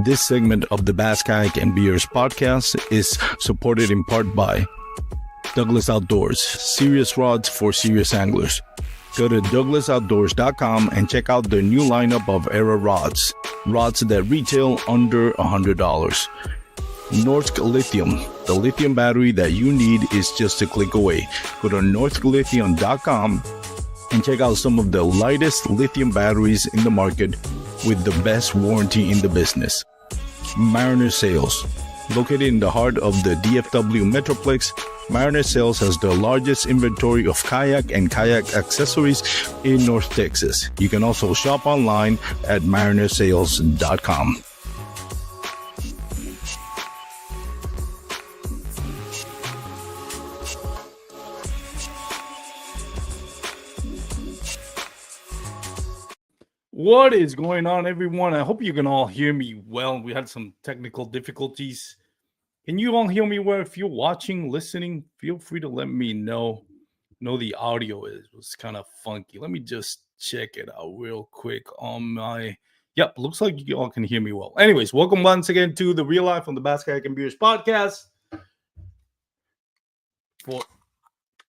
This segment of the Bass Kayak and B.A.S.S podcast is supported in part by Douglas Outdoors, serious rods for serious anglers. Go to douglasoutdoors.com and check out their new lineup of Era rods that retail under $100. Norsk Lithium, the lithium battery that you need is just a click away. Go to norsklithium.com and check out some of the lightest lithium batteries in the market with the best warranty in the business. Mariner Sales, located in the heart of the DFW Metroplex, Mariner Sales has the largest inventory of kayak and kayak accessories in North Texas. You can also shop online at marinersales.com. What is going on, everyone? I hope you can all hear me well. We had some technical difficulties. Can you all hear me well? If you're watching, listening, feel free to let me know. The audio was kind of funky. Let me just check it out real quick on my... Yep, looks like you all can hear me well. Anyways, welcome once again to the Real Life on the Bass Kayak and B.A.S.S podcast. For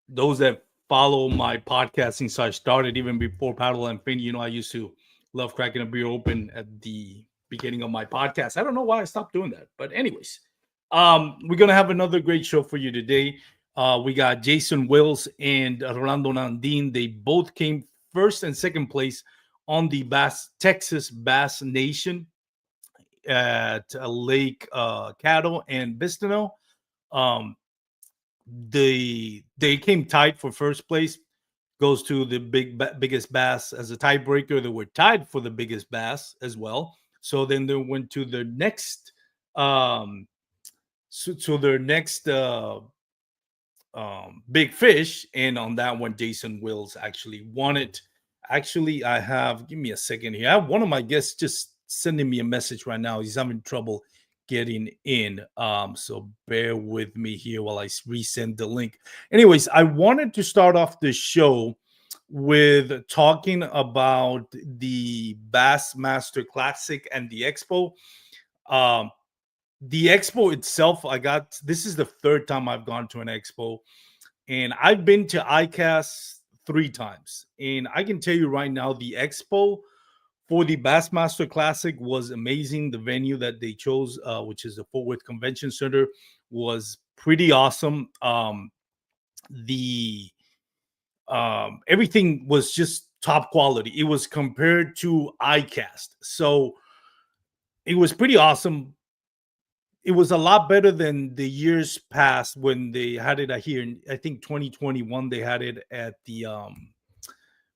those that follow my podcasting, so I started even before Paddle and Fin. I used to love cracking a beer open at the beginning of my podcast. I don't know why I stopped doing that. But anyways, we're going to have another great show for you today. We got Jason Willis and Rolando Nandin. They both came first and second place on the Texas B.A.S.S Nation at Lake Caddo and Bistineau. They came tied for first place. Goes to the biggest bass as a tiebreaker. They were tied for the biggest bass as well. So then they went to the next their next big fish, and on that one, Jason Willis actually won it. Actually, give me a second here. I have one of my guests just sending me a message right now. He's having trouble getting in. So bear with me here while I resend the link. Anyways, I wanted to start off the show with talking about the Bassmaster Classic and the Expo. The Expo itself, this is the third time I've gone to an Expo, and I've been to ICAST 3 times. And I can tell you right now, the Expo for the Bassmaster Classic was amazing. The venue that they chose, which is the Fort Worth Convention Center, was pretty awesome. Everything was just top quality. It was compared to ICAST, so it was pretty awesome. It was a lot better than the years past when they had it here. In, I think 2021, they had it at the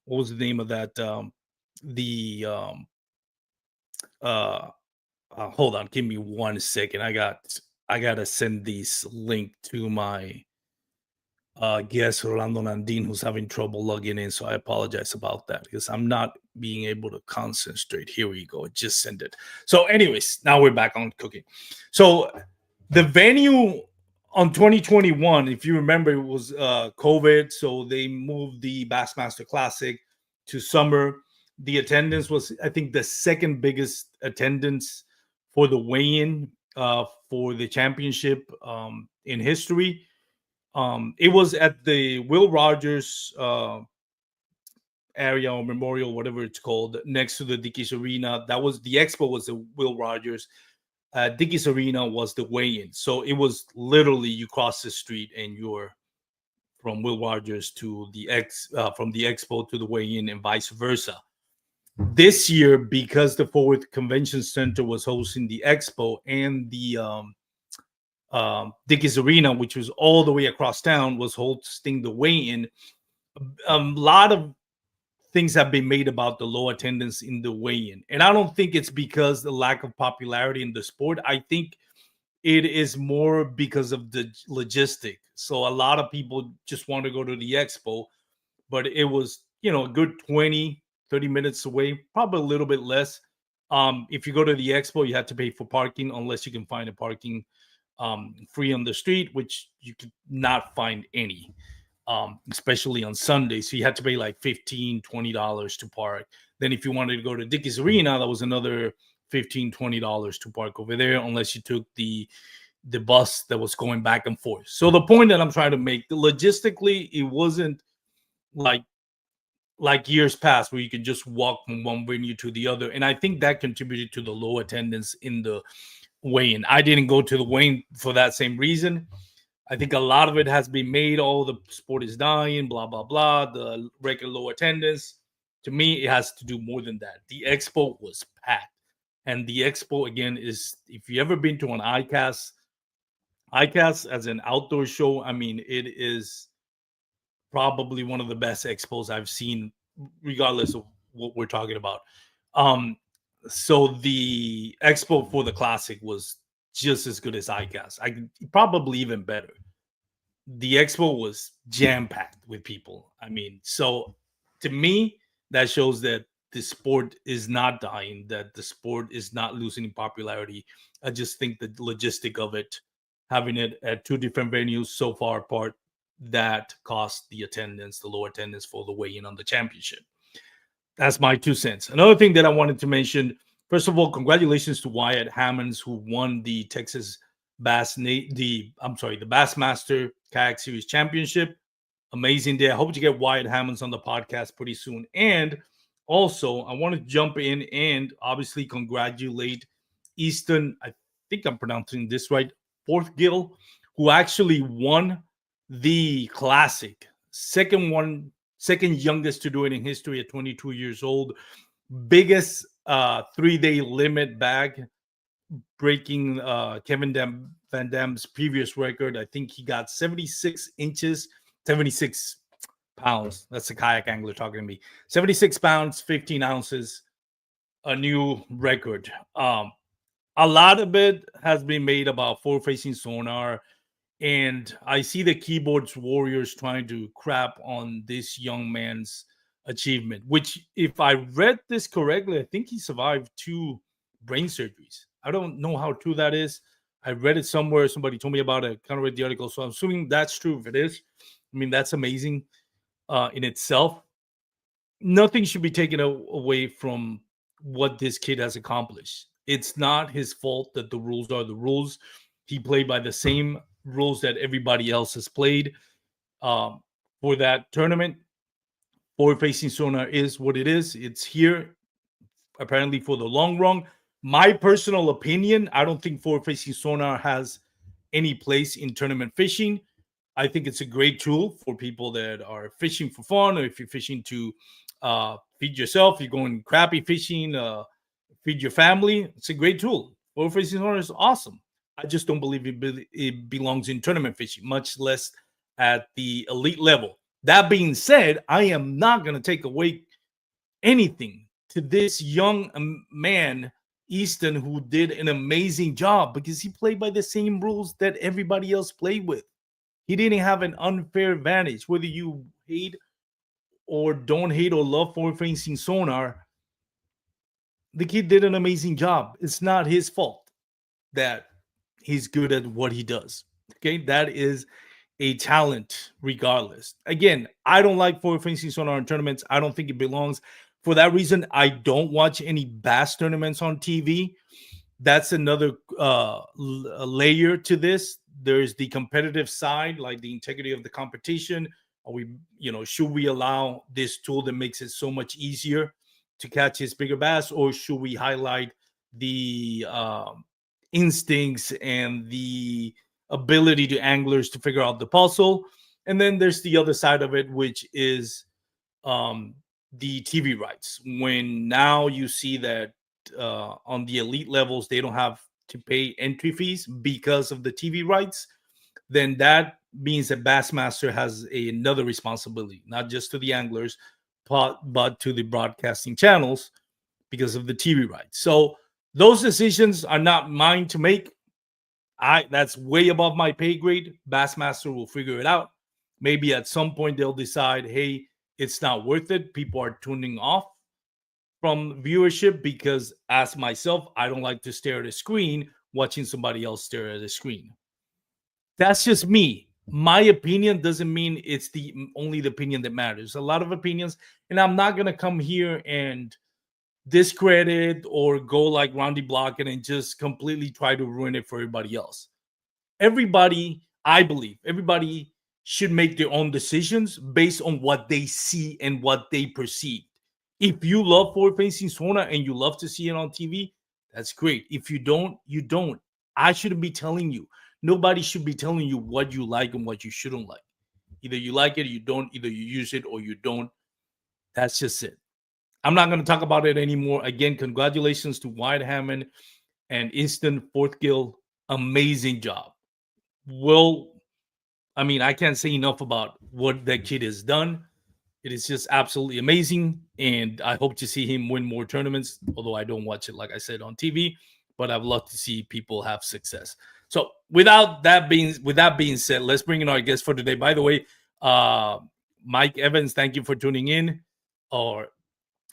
what was the name of that? Hold on, give me 1 second. I gotta send this link to my guest Rolando Nandin, who's having trouble logging in, so I apologize about that because I'm not being able to concentrate. Here we go, just send it. So anyways, now we're back on cooking. So the venue on 2021, if you remember, it was COVID, so they moved the Bassmaster Classic to summer. The attendance was, I think, the second biggest attendance for the weigh-in for the championship in history. It was at the Will Rogers area or memorial, whatever it's called, next to the Dickies Arena. That was the Expo, was the Will Rogers. Dickies Arena was the weigh-in. So it was literally you cross the street and you're from Will Rogers to from the Expo to the weigh-in and vice versa. This year, because the Fort Worth Convention Center was hosting the Expo and the Dickies Arena, which was all the way across town, was hosting the weigh-in, a lot of things have been made about the low attendance in the weigh-in. And I don't think it's because the lack of popularity in the sport. I think it is more because of the logistic. So a lot of people just want to go to the Expo, but it was, a good 20, 30 minutes away, probably a little bit less. If you go to the Expo, you have to pay for parking unless you can find a parking free on the street, which you could not find any, especially on Sunday. So you had to pay like $15, $20 to park. Then if you wanted to go to Dickies Arena, that was another $15-$20 to park over there, unless you took the bus that was going back and forth. So the point that I'm trying to make, logistically, it wasn't like years past where you could just walk from one venue to the other. And I think that contributed to the low attendance in the weigh-in. I didn't go to the weigh-in for that same reason. I think a lot of it has been made. Oh, the sport is dying, blah, blah, blah. The record low attendance. To me, it has to do more than that. The expo was packed. And the expo, again, is, if you've ever been to an ICAST as an outdoor show, I mean, it is probably one of the best expos I've seen, regardless of what we're talking about. So the expo for the Classic was just as good as ICAST. Probably even better. The expo was jam-packed with people. I mean, so to me, that shows that the sport is not dying, that the sport is not losing in popularity. I just think the logistic of it, having it at two different venues so far apart, that cost the attendance, the low attendance for the weigh-in on the championship. That's my 2 cents. Another thing that I wanted to mention, first of all, congratulations to Wyatt Hammonds, who won the Texas the Bassmaster Kayak Series Championship. Amazing day. I hope to get Wyatt Hammonds on the podcast pretty soon. And also, I want to jump in and obviously congratulate Easton, I think I'm pronouncing this right, Forthgill, who actually won the Classic. Second youngest to do it in history at 22 years old. Biggest 3-day limit bag, breaking Kevin Van Dam's previous record. I think he got 76 inches, 76 pounds. That's a kayak angler talking to me. 76 pounds, 15 ounces, a new record. A lot of it has been made about forward-facing sonar, and I see the keyboards warriors trying to crap on this young man's achievement, which, if I read this correctly, I think he survived 2 brain surgeries. I don't know how true that is. I read it somewhere. Somebody told me about it. Kind of read the article. So I'm assuming that's true. If it is, I mean, that's amazing in itself. Nothing should be taken away from what this kid has accomplished. It's not his fault that the rules are the rules. He played by the same rules that everybody else has played for that tournament. Forward-facing sonar is what it is. It's here apparently for the long run. My personal opinion, I don't think forward-facing sonar has any place in tournament fishing. I think it's a great tool for people that are fishing for fun, or if you're fishing to feed yourself, you're going crappie fishing, feed your family. It's a great tool. Forward-facing sonar is awesome. I just don't believe it belongs in tournament fishing, much less at the elite level. That being said, I am not going to take away anything to this young man, Easton, who did an amazing job because he played by the same rules that everybody else played with. He didn't have an unfair advantage. Whether you hate or don't hate or love forward-facing sonar, the kid did an amazing job. It's not his fault that he's good at what he does. Okay, that is a talent regardless. Again, I don't like forward-facing sonar in tournaments. I don't think it belongs. For that reason, I don't watch any bass tournaments on TV. That's another layer to this. There's the competitive side, like the integrity of the competition. Are we, should we allow this tool that makes it so much easier to catch his bigger bass, or should we highlight the instincts and the ability to anglers to figure out the puzzle? And then there's the other side of it, which is the TV rights. When now you see that on the elite levels, they don't have to pay entry fees because of the TV rights, then that means that Bassmaster has another responsibility, not just to the anglers, but to the broadcasting channels because of the TV rights. So those decisions are not mine to make. That's way above my pay grade. Bassmaster will figure it out. Maybe at some point they'll decide, hey, it's not worth it. People are tuning off from viewership because, as myself, I don't like to stare at a screen watching somebody else stare at a screen. That's just me. My opinion doesn't mean it's only the opinion that matters. A lot of opinions, and I'm not going to come here and discredit or go like Roundy Block and just completely try to ruin it for everybody else. Everybody, I believe, everybody should make their own decisions based on what they see and what they perceive. If you love forward-facing Sona and you love to see it on TV, that's great. If you don't, you don't. I shouldn't be telling you. Nobody should be telling you what you like and what you shouldn't like. Either you like it or you don't. Either you use it or you don't. That's just it. I'm not going to talk about it anymore. Again, congratulations to Wyatt Hammond and Instant Fourth Gill. Amazing job. Well, I mean, I can't say enough about what that kid has done. It is just absolutely amazing, and I hope to see him win more tournaments. Although I don't watch it, like I said, on TV, but I'd love to see people have success. So, with that being said, let's bring in our guest for today. By the way, Mike Evans, thank you for tuning in. Or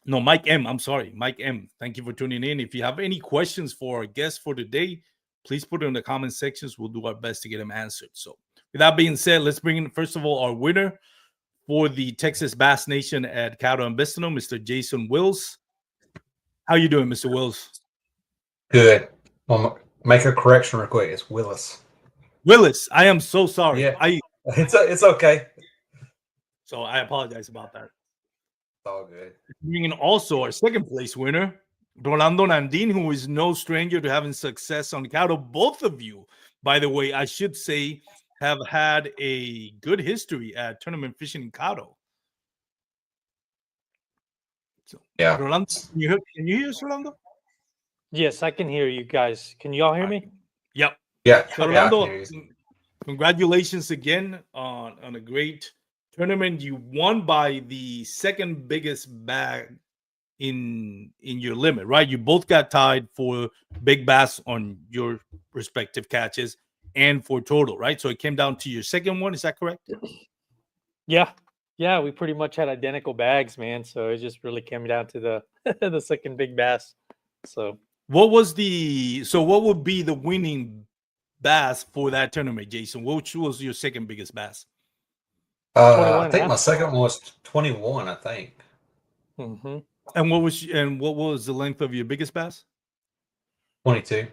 no, Mike M. I'm sorry, Mike M. Thank you for tuning in. If you have any questions for our guest for today, please put it in the comment sections. We'll do our best to get them answered. So, with that being said, let's bring in first of all our winner for the Texas Bass Nation at Caddo and Bistineau, Mr. Jason Wills. How you doing, Mr. Wills? Good. I'll make a correction real quick. It's Willis. Willis, I am so sorry. Yeah, it's okay. So I apologize about that. It's all good. Bringing also our second place winner, Rolando Nandin, who is no stranger to having success on Caddo. Both of you, by the way, I should say, have had a good history at tournament fishing in Caddo. So, yeah. Rolando, can you hear us, Rolando? Yes, I can hear you guys. Can you all hear me? Yep. Yeah. So, Rolando, congratulations again on a great tournament. You won by the second biggest bag in your limit, right? You both got tied for big bass on your respective catches and for total, right? So it came down to your second one. Is that correct? Yeah. We pretty much had identical bags, man. So it just really came down to the the second big bass. So what would be the winning bass for that tournament, Jason? Which was your second biggest bass? I think my second one was 21. I think. Mm-hmm. And what was the length of your biggest bass? 22.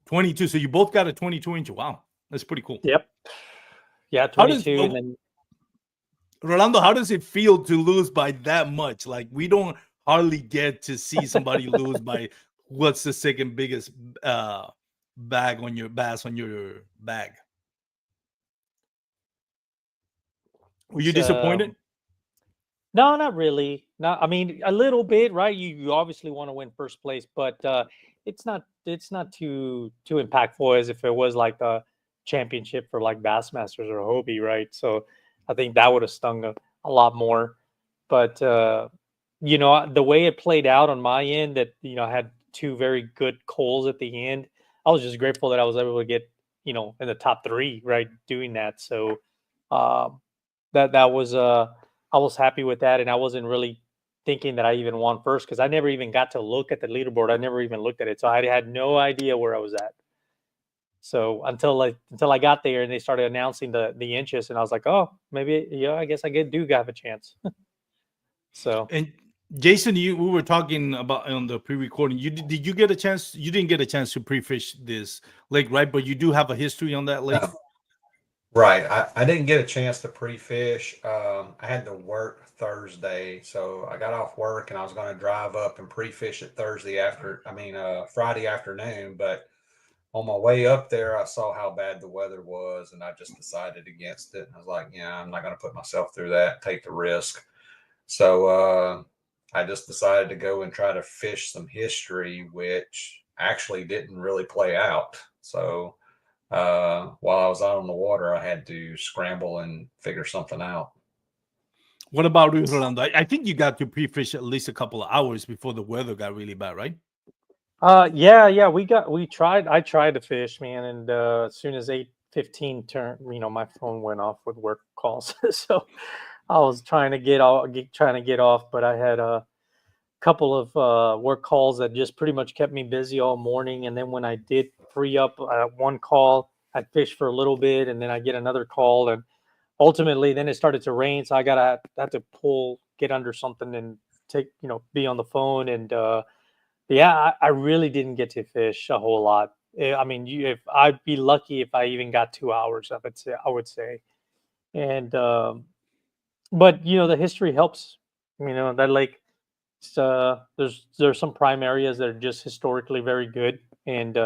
22. So you both got a 22-inch. Wow, that's pretty cool. Yep. Yeah, 22. And then Rolando, how does it feel to lose by that much? Like, we don't hardly get to see somebody lose by what's the second biggest bag on your bass on your bag. Were you disappointed? No, not really. No, I mean a little bit, right? You obviously want to win first place, but it's not too impactful as if it was like the championship for like Bassmasters or Hobie, right? So I think that would have stung a lot more. But the way it played out on my end, that I had two very good calls at the end. I was just grateful that I was able to get in the top three, right, doing that. So that was I was happy with that, and I wasn't really thinking that I even won first because I never even got to look at the leaderboard. I never even looked at it, so I had no idea where I was at. So until I got there and they started announcing the inches, and I was like, oh, maybe I guess I do have a chance. So and Jason, we were talking about on the pre-recording. Did you get a chance? You didn't get a chance to pre-fish this lake, right? But you do have a history on that lake. Right. I didn't get a chance to pre-fish. I had to work Thursday, so I got off work and I was going to drive up and pre-fish it Friday afternoon. But on my way up there, I saw how bad the weather was, and I just decided against it. I was like, yeah, I'm not going to put myself through that, take the risk. So I just decided to go and try to fish some history, which actually didn't really play out. So while I was out on the water, I had to scramble and figure something out. What about you, Rolando? I think you got to pre-fish at least a couple of hours before the weather got really bad, right? Yeah. I tried to fish, man, and as soon as 8:15 turned, my phone went off with work calls. So I was trying to get off, but I had a couple of work calls that just pretty much kept me busy all morning. And then when I did free up one call, I'd fish for a little bit, and then I get another call, and ultimately then it started to rain, so I had to get under something and be on the phone. And yeah, I really didn't get to fish a whole lot. I mean, if I'd be lucky if I even got 2 hours of it, I would say. And but the history helps. That lake, there's some prime areas that are just historically very good. And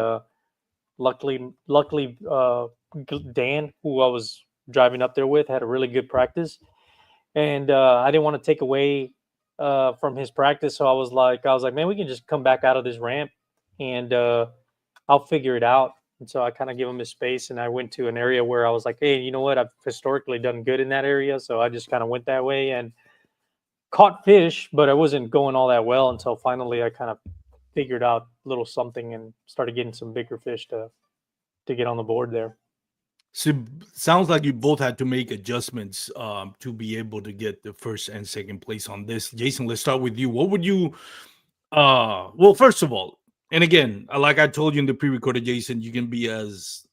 luckily, Dan, who I was driving up there with, had a really good practice, and I didn't want to take away from his practice. So I was like, man, we can just come back out of this ramp, and I'll figure it out. And so I kind of give him his space, and I went to an area where I was like, hey, you know what? I've historically done good in that area, so I just kind of went that way and caught fish, but I wasn't going all that well until finally I kind of figured out a little something and started getting some bigger fish to get on the board there. So sounds like you both had to make adjustments to be able to get the first and second place on this. Jason, let's start with you. What would you well, first of all, and again, like I told you in the pre-recorded, Jason, you can be as,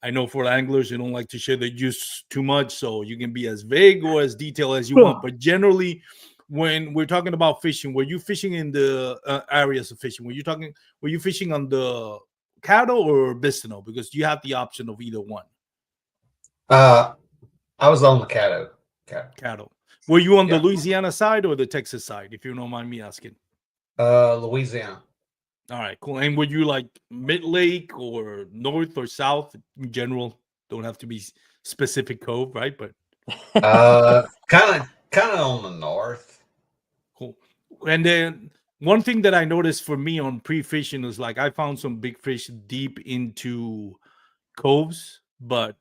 I know for anglers, you don't like to share the juice too much, so you can be as vague or as detailed as you want. But generally, when we're talking about fishing, were you fishing in the areas of fishing? Were you fishing on the Caddo or Bistineau? Because you have the option of either one. I was on the Caddo. Caddo. Were you on the Louisiana side or the Texas side, if you don't mind me asking? Louisiana. All right, cool. And were you like mid-lake or north or south in general? Don't have to be specific cove, right? But kind of on the north. Cool. And then one thing that I noticed for me on pre-fishing is like I found some big fish deep into coves, but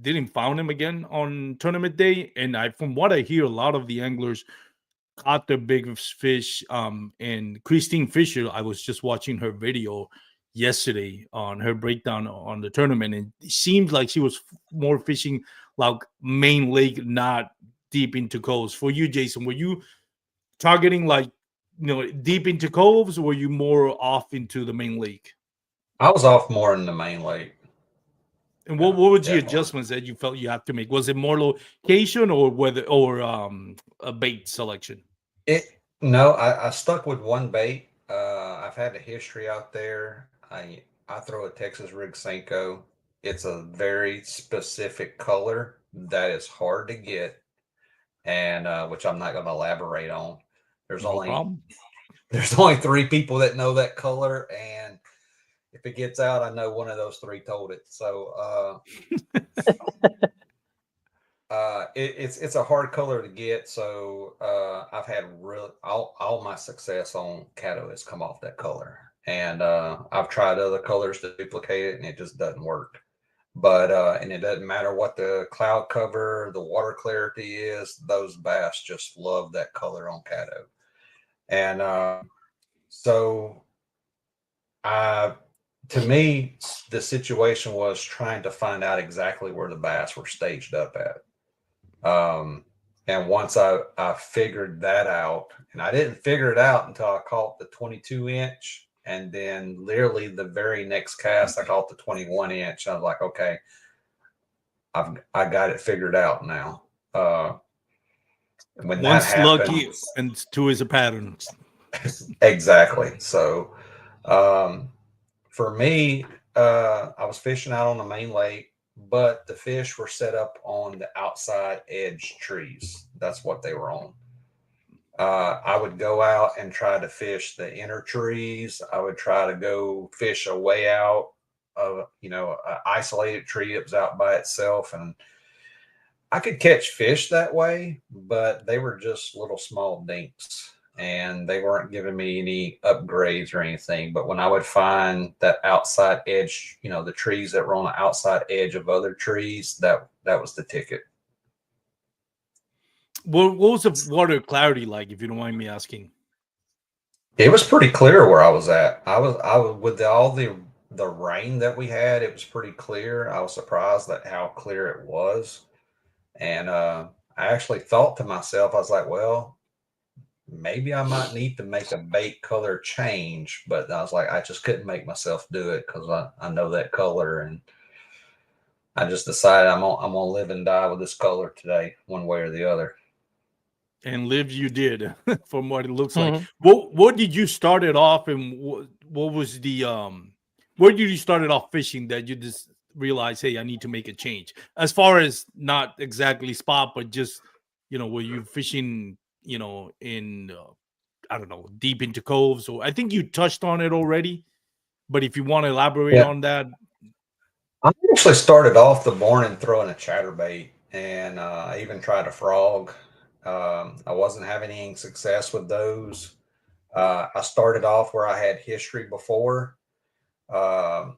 didn't found them again on tournament day. And from what I hear, a lot of the anglers caught the big fish. And Christine Fisher, I was just watching her video yesterday on her breakdown on the tournament, and it seemed like she was more fishing like main lake, not deep into coves. For you, Jason, were you targeting like deep into coves, or were you more off into the main lake? I was off more in the main lake. And what were the adjustments that you felt you had to make? Was it more location or a bait selection? No, I stuck with one bait. I've had a history out there. I throw a Texas rig Senko. It's a very specific color that is hard to get, and which I'm not going to elaborate on. There's only 3 people that know that color, and if it gets out, I know one of those 3 told it. So it's a hard color to get. So I've had all my success on Caddo has come off that color, and I've tried other colors to duplicate it, and it just doesn't work. But and it doesn't matter what the cloud cover, the water clarity is. Those bass just love that color on Caddo, and so to me, the situation was trying to find out exactly where the bass were staged up at. And once I figured that out, and I didn't figure it out until I caught the 22-inch, and then literally the very next cast, I caught the 21-inch. I was like, okay, I got it figured out now. When Once that happens, lucky and 2 is a pattern. Exactly. So, for me, I was fishing out on the main lake, but the fish were set up on the outside edge trees. That's what they were on. I would go out and try to fish the inner trees. I would try to go fish a way out of, an isolated tree that was out by itself. And I could catch fish that way, but they were just little small dinks, and they weren't giving me any upgrades or anything. But when I would find that outside edge, the trees that were on the outside edge of other trees, that was the ticket. What was the water clarity like, if you don't mind me asking? It was pretty clear where I was at. I was with all the rain that we had, it was pretty clear. I was surprised at how clear it was. And I actually thought to myself, I was like, well, maybe I might need to make a bait color change, but I was like, I just couldn't make myself do it because I know that color, and I just decided I'm gonna live and die with this color today, one way or the other. And live you did, from what it looks like. Mhm. What did you start it off, and what was the where did you start it off fishing that you just realized, hey, I need to make a change? As far as not exactly spot, but just were you fishing, in I don't know, deep into coves, or I think you touched on it already, but if you want to elaborate Yeah. on that. I actually started off the morning throwing a chatterbait, and I even tried a frog. I wasn't having any success with those. I started off where I had history before, um,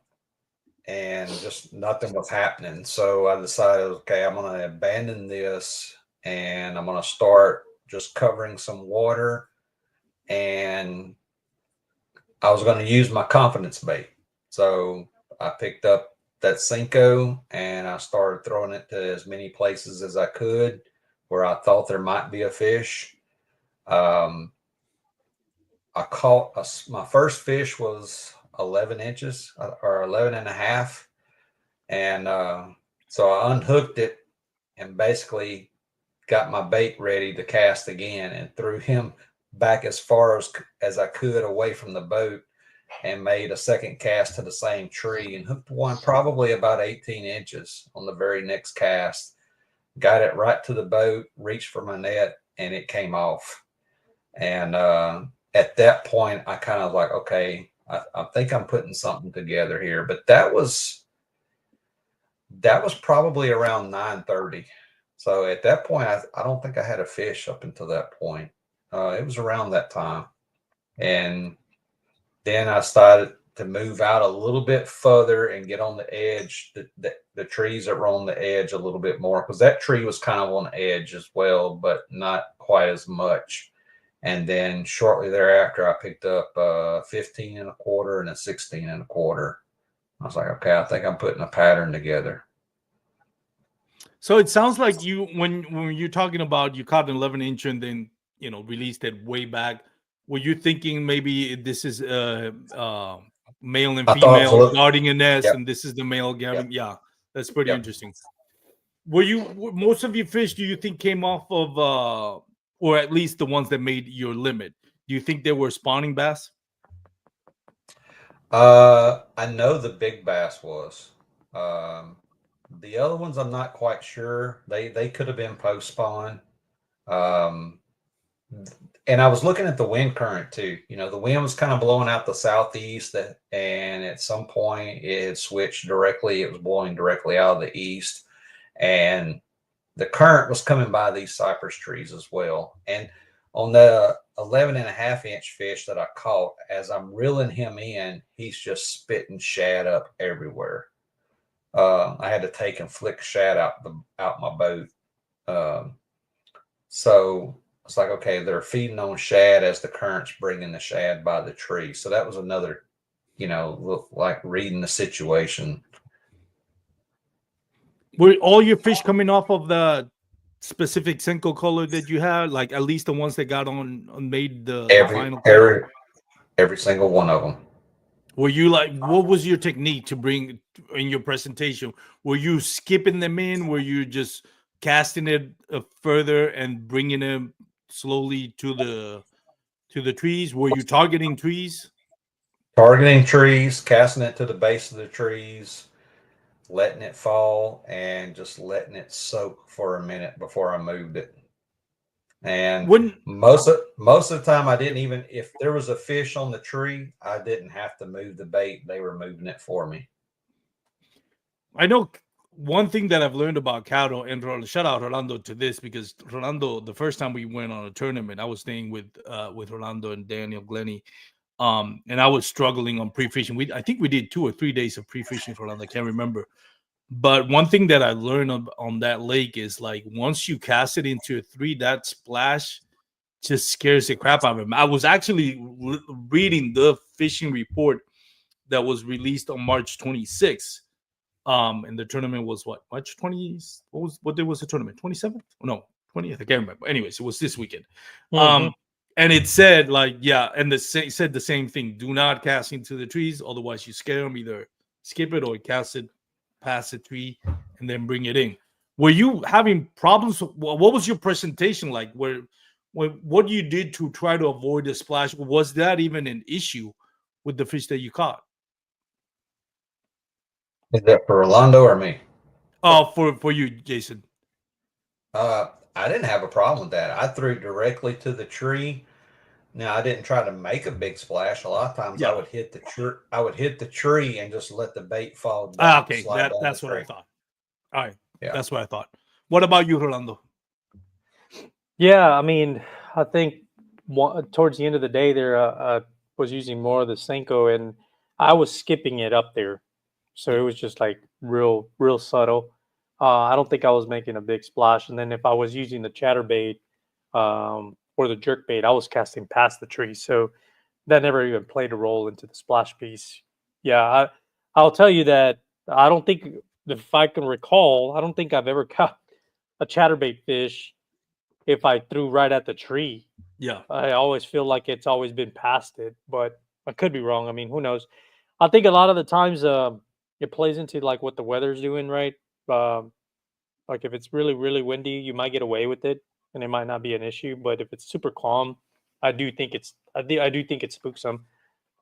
and just nothing was happening. So I decided, okay, I'm going to abandon this, and I'm going to start just covering some water, and I was going to use my confidence bait. So I picked up that Cinco and I started throwing it to as many places as I could where I thought there might be a fish. Um, I caught my first fish was 11 inches or 11 and a half. And so I unhooked it and basically got my bait ready to cast again and threw him back as far as I could away from the boat, and made a second cast to the same tree and hooked one probably about 18 inches on the very next cast. Got it right to the boat, reached for my net, and it came off. And at that point, I kind of like, okay, I think I'm putting something together here. But that was probably around 9:30. So at that point, I don't think I had a fish up until that point. It was around that time. And then I started to move out a little bit further and get on the edge, the trees that were on the edge a little bit more, because that tree was kind of on the edge as well, but not quite as much. And then shortly thereafter, I picked up 15 and a quarter and a 16 and a quarter. I was like, okay, I think I'm putting a pattern together. So it sounds like when you're talking about you caught an 11-inch and then released it way back. Were you thinking maybe this is male and I thought it was female guarding a nest, yep, and this is the male guarding? yep, Yeah, that's pretty yep. interesting. Most of your fish, do you think came off of or at least the ones that made your limit? Do you think they were spawning bass? I know the big bass was. The other ones, I'm not quite sure. They could have been post spawn. Um, and I was looking at the wind current too. The wind was kind of blowing out the southeast, and at some point it had switched directly. It was blowing directly out of the east, and the current was coming by these cypress trees as well. And on the 11 and a half inch fish that I caught, as I'm reeling him in, he's just spitting shad up everywhere. I had to take and flick shad out my boat. So it's like, okay, they're feeding on shad as the current's bringing the shad by the tree. So that was another, like reading the situation. Were all your fish coming off of the specific Senko color that you had, like at least the ones that got on made the final cut? Every single one of them. Were you like, what was your technique to bring in your presentation? Were you skipping them in? Were you just casting it further and bringing them slowly to the trees? Were you targeting trees? Targeting trees, casting it to the base of the trees, letting it fall, and just letting it soak for a minute before I moved it. And most of the time, I didn't even, if there was a fish on the tree, I didn't have to move the bait. They were moving it for me. I know one thing that I've learned about Caddo, and shout out Rolando to this, because Rolando, the first time we went on a tournament, I was staying with Rolando and Daniel Glenny, and I was struggling on pre-fishing. I think we did 2 or 3 days of pre-fishing for Rolando. I can't remember. But one thing that I learned on that lake is, like, once you cast it into a 3, that splash just scares the crap out of him. I was actually reading the fishing report that was released on March 26th. And the tournament was what, March 20th? What day was the tournament? 27th? Oh, no, 20th. I can't remember. Anyways, it was this weekend. Mm-hmm. And it said, like, yeah, and said the same thing. Do not cast into the trees, otherwise you scare them. Either skip it or cast it past the tree and then bring it in. Were you having problems? What was your presentation like? Were what you did to try to avoid the splash, was that even an issue with the fish that you caught? Is that for Rolando or me? Oh, for you, Jason. I didn't have a problem with that. I threw directly to the tree. Now I didn't try to make a big splash. A lot of times I Yeah. would hit the tree. I would hit the tree and just let the bait fall Ah, down, okay, slide down that's the what I tree. thought. All right, Yeah. that's what I thought. What about you, Rolando? Yeah, I mean, I think towards the end of the day, there was using more of the Senko, and I was skipping it up there, so it Yeah. was just like real subtle. I don't think I was making a big splash, and then if I was using the chatterbait or the jerkbait, I was casting past the tree, so that never even played a role into the splash piece. Yeah, I'll tell you that I don't think, if I can recall, I don't think I've ever caught a chatterbait fish if I threw right at the tree. Yeah. I always feel like it's always been past it, but I could be wrong. I mean, who knows? I think a lot of the times it plays into like what the weather's doing, right? Um, like if it's really windy, you might get away with it, and it might not be an issue. But if it's super calm, I do think it spooks them.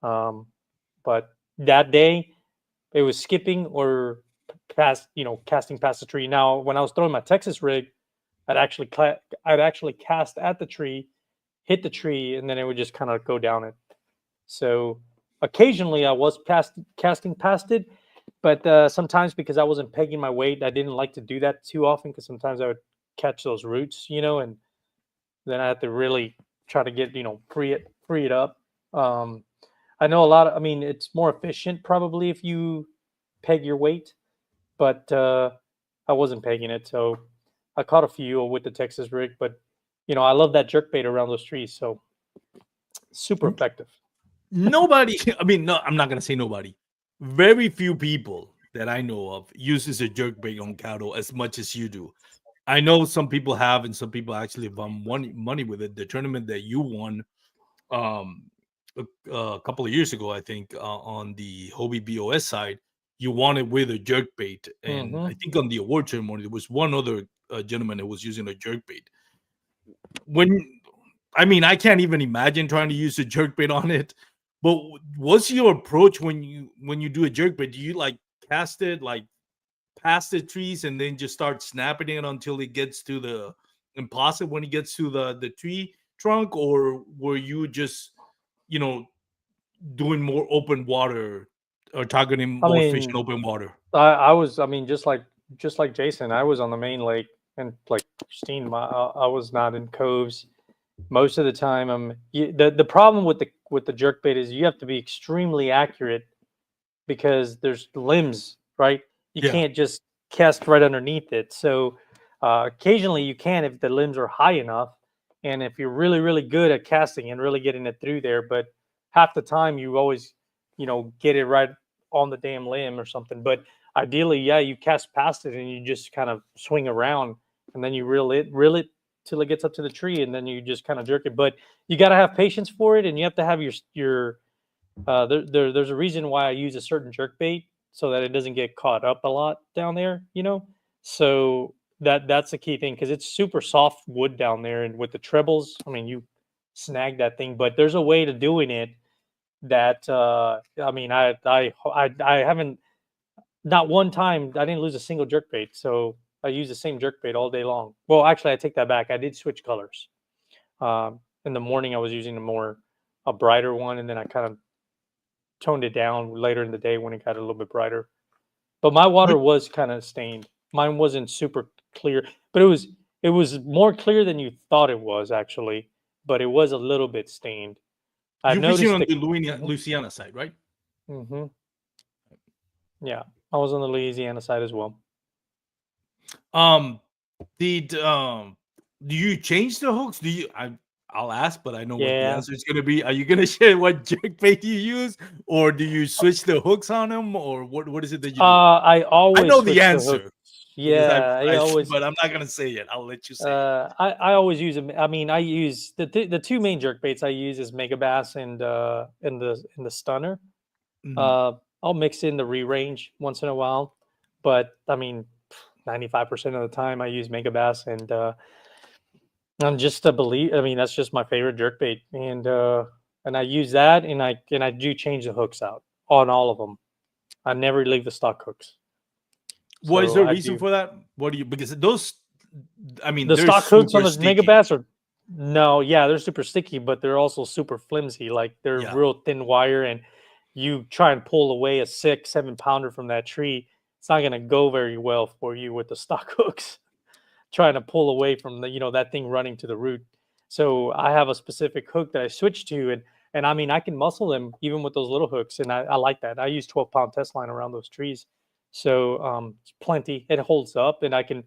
Um, but that day, it was skipping or casting past the tree. Now, when I was throwing my Texas rig, I'd actually cast at the tree, hit the tree, and then it would just kind of go down it. So occasionally I was casting past it, but sometimes because I wasn't pegging my weight, I didn't like to do that too often because sometimes I would catch those roots, and then I had to really try to get free it up. Um, I know a lot of. I mean, it's more efficient probably if you peg your weight, but I wasn't pegging it, so I caught a few with the Texas rig. But I love that jerk bait around those trees, so super effective. Nobody, I mean, no, I'm not gonna say nobody. Very few people that I know of uses a jerkbait on cattle as much as you do. I know some people have, and some people actually have won money with it. The tournament that you won um a couple of years ago, I think, on the Hobie B.A.S.S side, you won it with a jerkbait, and I Hmm. think on the award ceremony there was one other gentleman that was using a jerkbait. When I mean, I can't even imagine trying to use a jerkbait on it. But what's your approach when you do a jerkbait? Do you like cast it like past the trees and then just start snapping it until it gets to the impossible when it gets to the tree trunk, or were you just you know doing more open water or targeting I more fish in mean, open water? I was. I mean, just like Jason, I was on the main lake, and like Christine, I was not in coves most of the time. The problem with the jerk bait is you have to be extremely accurate because there's limbs, right? You Yeah. can't just cast right underneath it. So occasionally you can if the limbs are high enough, and if you're really good at casting and really getting it through there. But half the time you always, get it right on the damn limb or something. But ideally, yeah, you cast past it and you just kind of swing around, and then you reel it till it gets up to the tree, and then you just kind of jerk it. But you got to have patience for it, and you have to have your there's a reason why I use a certain jerk bait so that it doesn't get caught up a lot down there, So that's the key thing because it's super soft wood down there, and with the trebles, I mean, you snag that thing. But there's a way to doing it that I mean, I haven't, not one time I didn't lose a single jerk bait, so I use the same jerk bait all day long. Well, actually, I take that back. I did switch colors. In the morning, I was using a brighter one, and then I kind of toned it down later in the day when it got a little bit brighter. But my water was kind of stained. Mine wasn't super clear, but it was more clear than you thought it was actually, but it was a little bit stained. I You're fishing noticed on the the Louisiana side, right? hmm yeah, I was on the Louisiana side as well. Um, did do you change the hooks? I'll ask, but I know what the Yeah. answer is gonna be. Are you gonna share what jerkbait you use, or do you switch the hooks on them, or what is it that you do? I I always know the switch the hook. answer because Yeah, I always but I'm not gonna say it. I'll let you say it. I always use them. I mean, I use the two main jerk baits I use is Mega Bass and the Stunner. Mhm. Uh, I'll mix in the re-range once in a while, but I mean, 95% of the time I use Mega Bass, and And just to believe, I mean, that's just my favorite jerkbait, and I use that, and I do change the hooks out on all of them. I never leave the stock hooks. What is So the I reason do for that? What do you, because those, I mean, the they're stock hooks on super the mega sticky. bass are no, yeah, they're super sticky, but they're also super flimsy. Like they're Yeah. real thin wire, and you try and pull away a 6-7 pounder from that tree, it's not gonna go very well for you with the stock hooks. Trying to pull away from that thing running to the root. So I have a specific hook that I switch to, and I mean I can muscle them even with those little hooks, and I like that. I use 12-pound test line around those trees, so it's plenty. It holds up, and I can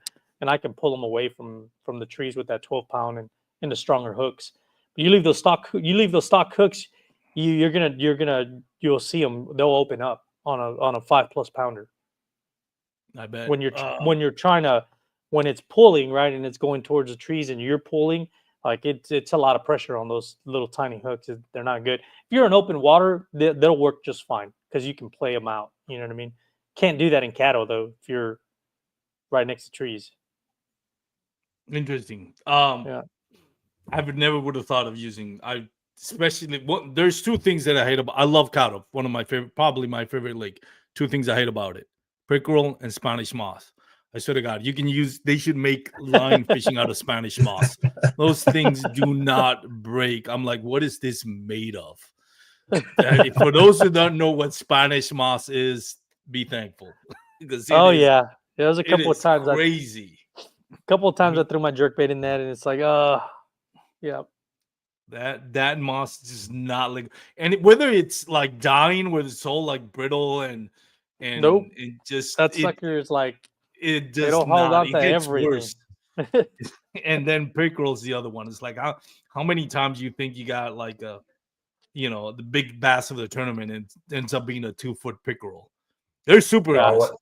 pull them away from the trees with that 12-pound and the stronger hooks. But you leave those stock hooks, you'll see them. They'll open up on a 5+ pounder I bet. when you're trying to when it's pulling right and it's going towards the trees and you're pulling, like it's a lot of pressure on those little tiny hooks. They're not good. If you're in open water, they'll work just fine because you can play them out. You know what I mean? Can't do that in cattle though if you're right next to trees. Interesting. Yeah. I never would have thought of using. Especially there's two things that I hate about. I love cattle. One of my favorite, probably my favorite lake. Two things I hate about it: pickerel and Spanish moss. I swear to God, you can use. They should make line fishing out of Spanish moss. Those things do not break. I'm like, what is this made of? For those who don't know what Spanish moss is, be thankful because Oh yeah, there was a it couple of is times crazy. I threw my jerkbait in that, and it's like, yeah. That moss is just not like, and whether it's like dying, where it's so like brittle and Nope. it just That sucker is like it does it'll hold not. on It to gets everything. worse. And then pickerel's the other one. It's like how many times you think you got like the big bass of the tournament and it ends up being a 2-foot pickerel. They're super Yeah. aggressive.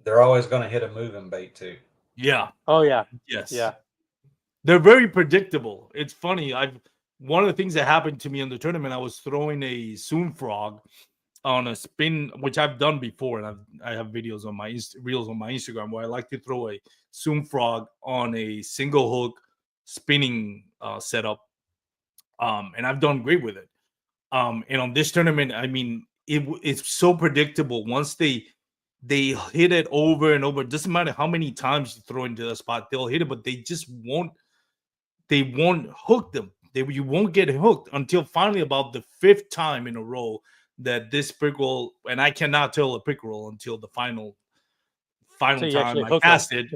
They're always going to hit a moving bait too. Yeah. Oh yeah. Yes. Yeah. They're very predictable. It's funny. One of the things that happened to me in the tournament, I was throwing a Zoom frog on a spin, which I've done before, and I have videos on my reels on my Instagram where I like to throw a Zoom frog on a single hook spinning setup, and I've done great with it. And on this tournament, I mean, it's so predictable. Once they hit it over and over, it doesn't matter how many times you throw into the spot, they'll hit it, but they just won't. They won't hook them. You won't get hooked until finally about the 5th time in a row that this pickerel, and I cannot tell a pickerel until the final So you time actually I hook cast them.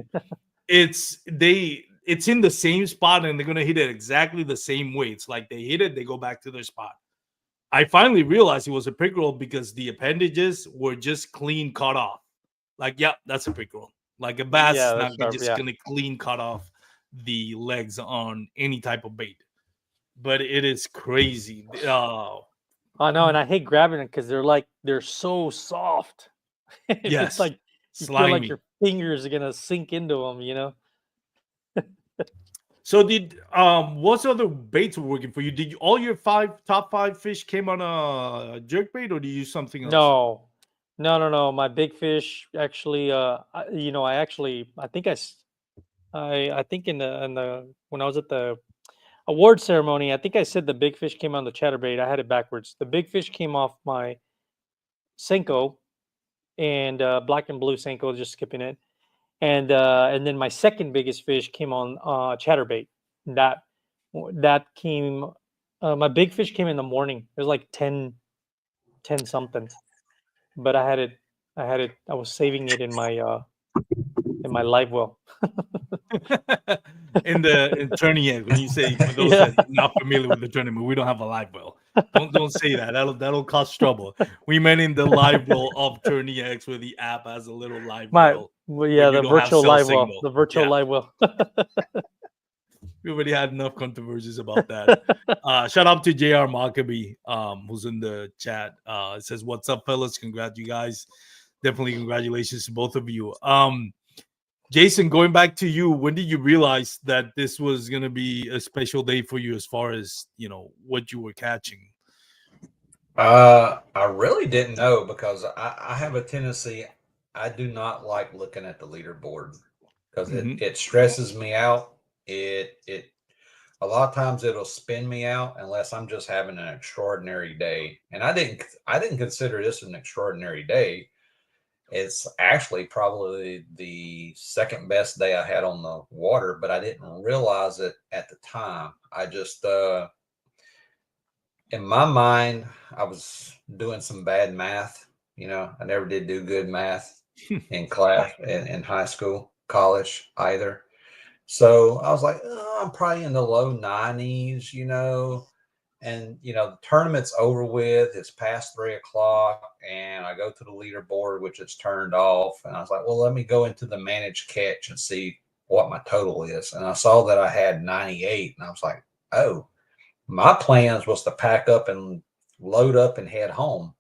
it. It's in the same spot and they're gonna hit it exactly the same way. It's like they hit it, they go back to their spot. I finally realized it was a pickerel because the appendages were just clean cut off. Like, yeah, that's a pickerel. Like a bass Yeah, is that's not sharp, just gonna clean cut off the legs on any type of bait. But it is crazy. I know, and I hate grabbing it because they're so soft. Yes, It's like you feel like slimy. your fingers are gonna sink into them. So what's other baits were working for you? Did all your top 5 fish came on a jerk bait, or do you use something else? No. My big fish actually, I think I think in the when I was at the award ceremony, I think I said the big fish came on the chatterbait. I had it backwards. The big fish came off my Senko and black and blue Senko, just skipping it. And then my second biggest fish came on chatterbait. That came. My big fish came in the morning. It was like 10 something. But I had it. I was saving it in my live well. in turning egg, when you say, for those Yeah. that are not familiar with the tournament, we don't have a live well. Don't say that. That'll cause trouble. We meant in the live well of turning eggs, where the app has a little live well. Well, yeah, you the don't have virtual cell live well. signal. The virtual Yeah. live well. We already had enough controversies about that. Shout out to JR Maccabee, who's in the chat. It says, "What's up, fellas? Congrats, you guys. Definitely congratulations to both of you." Jason, going back to you, when did you realize that this was going to be a special day for you as far as, what you were catching? I really didn't know because I have a tendency, I do not like looking at the leaderboard because it stresses me out. It a lot of times it'll spin me out unless I'm just having an extraordinary day. And I didn't consider this an extraordinary day. It's actually probably the second best day I had on the water, but I didn't realize it at the time. I just in my mind, I was doing some bad math. I never did do good math in class in high school, college either. So I was like, oh, I'm probably in the low 90s, and the tournament's over with. It's past 3 o'clock, and I go to the leaderboard, which is turned off. And I was like, well, let me go into the managed catch and see what my total is. And I saw that I had 98, and I was like, oh, my plans was to pack up and load up and head home.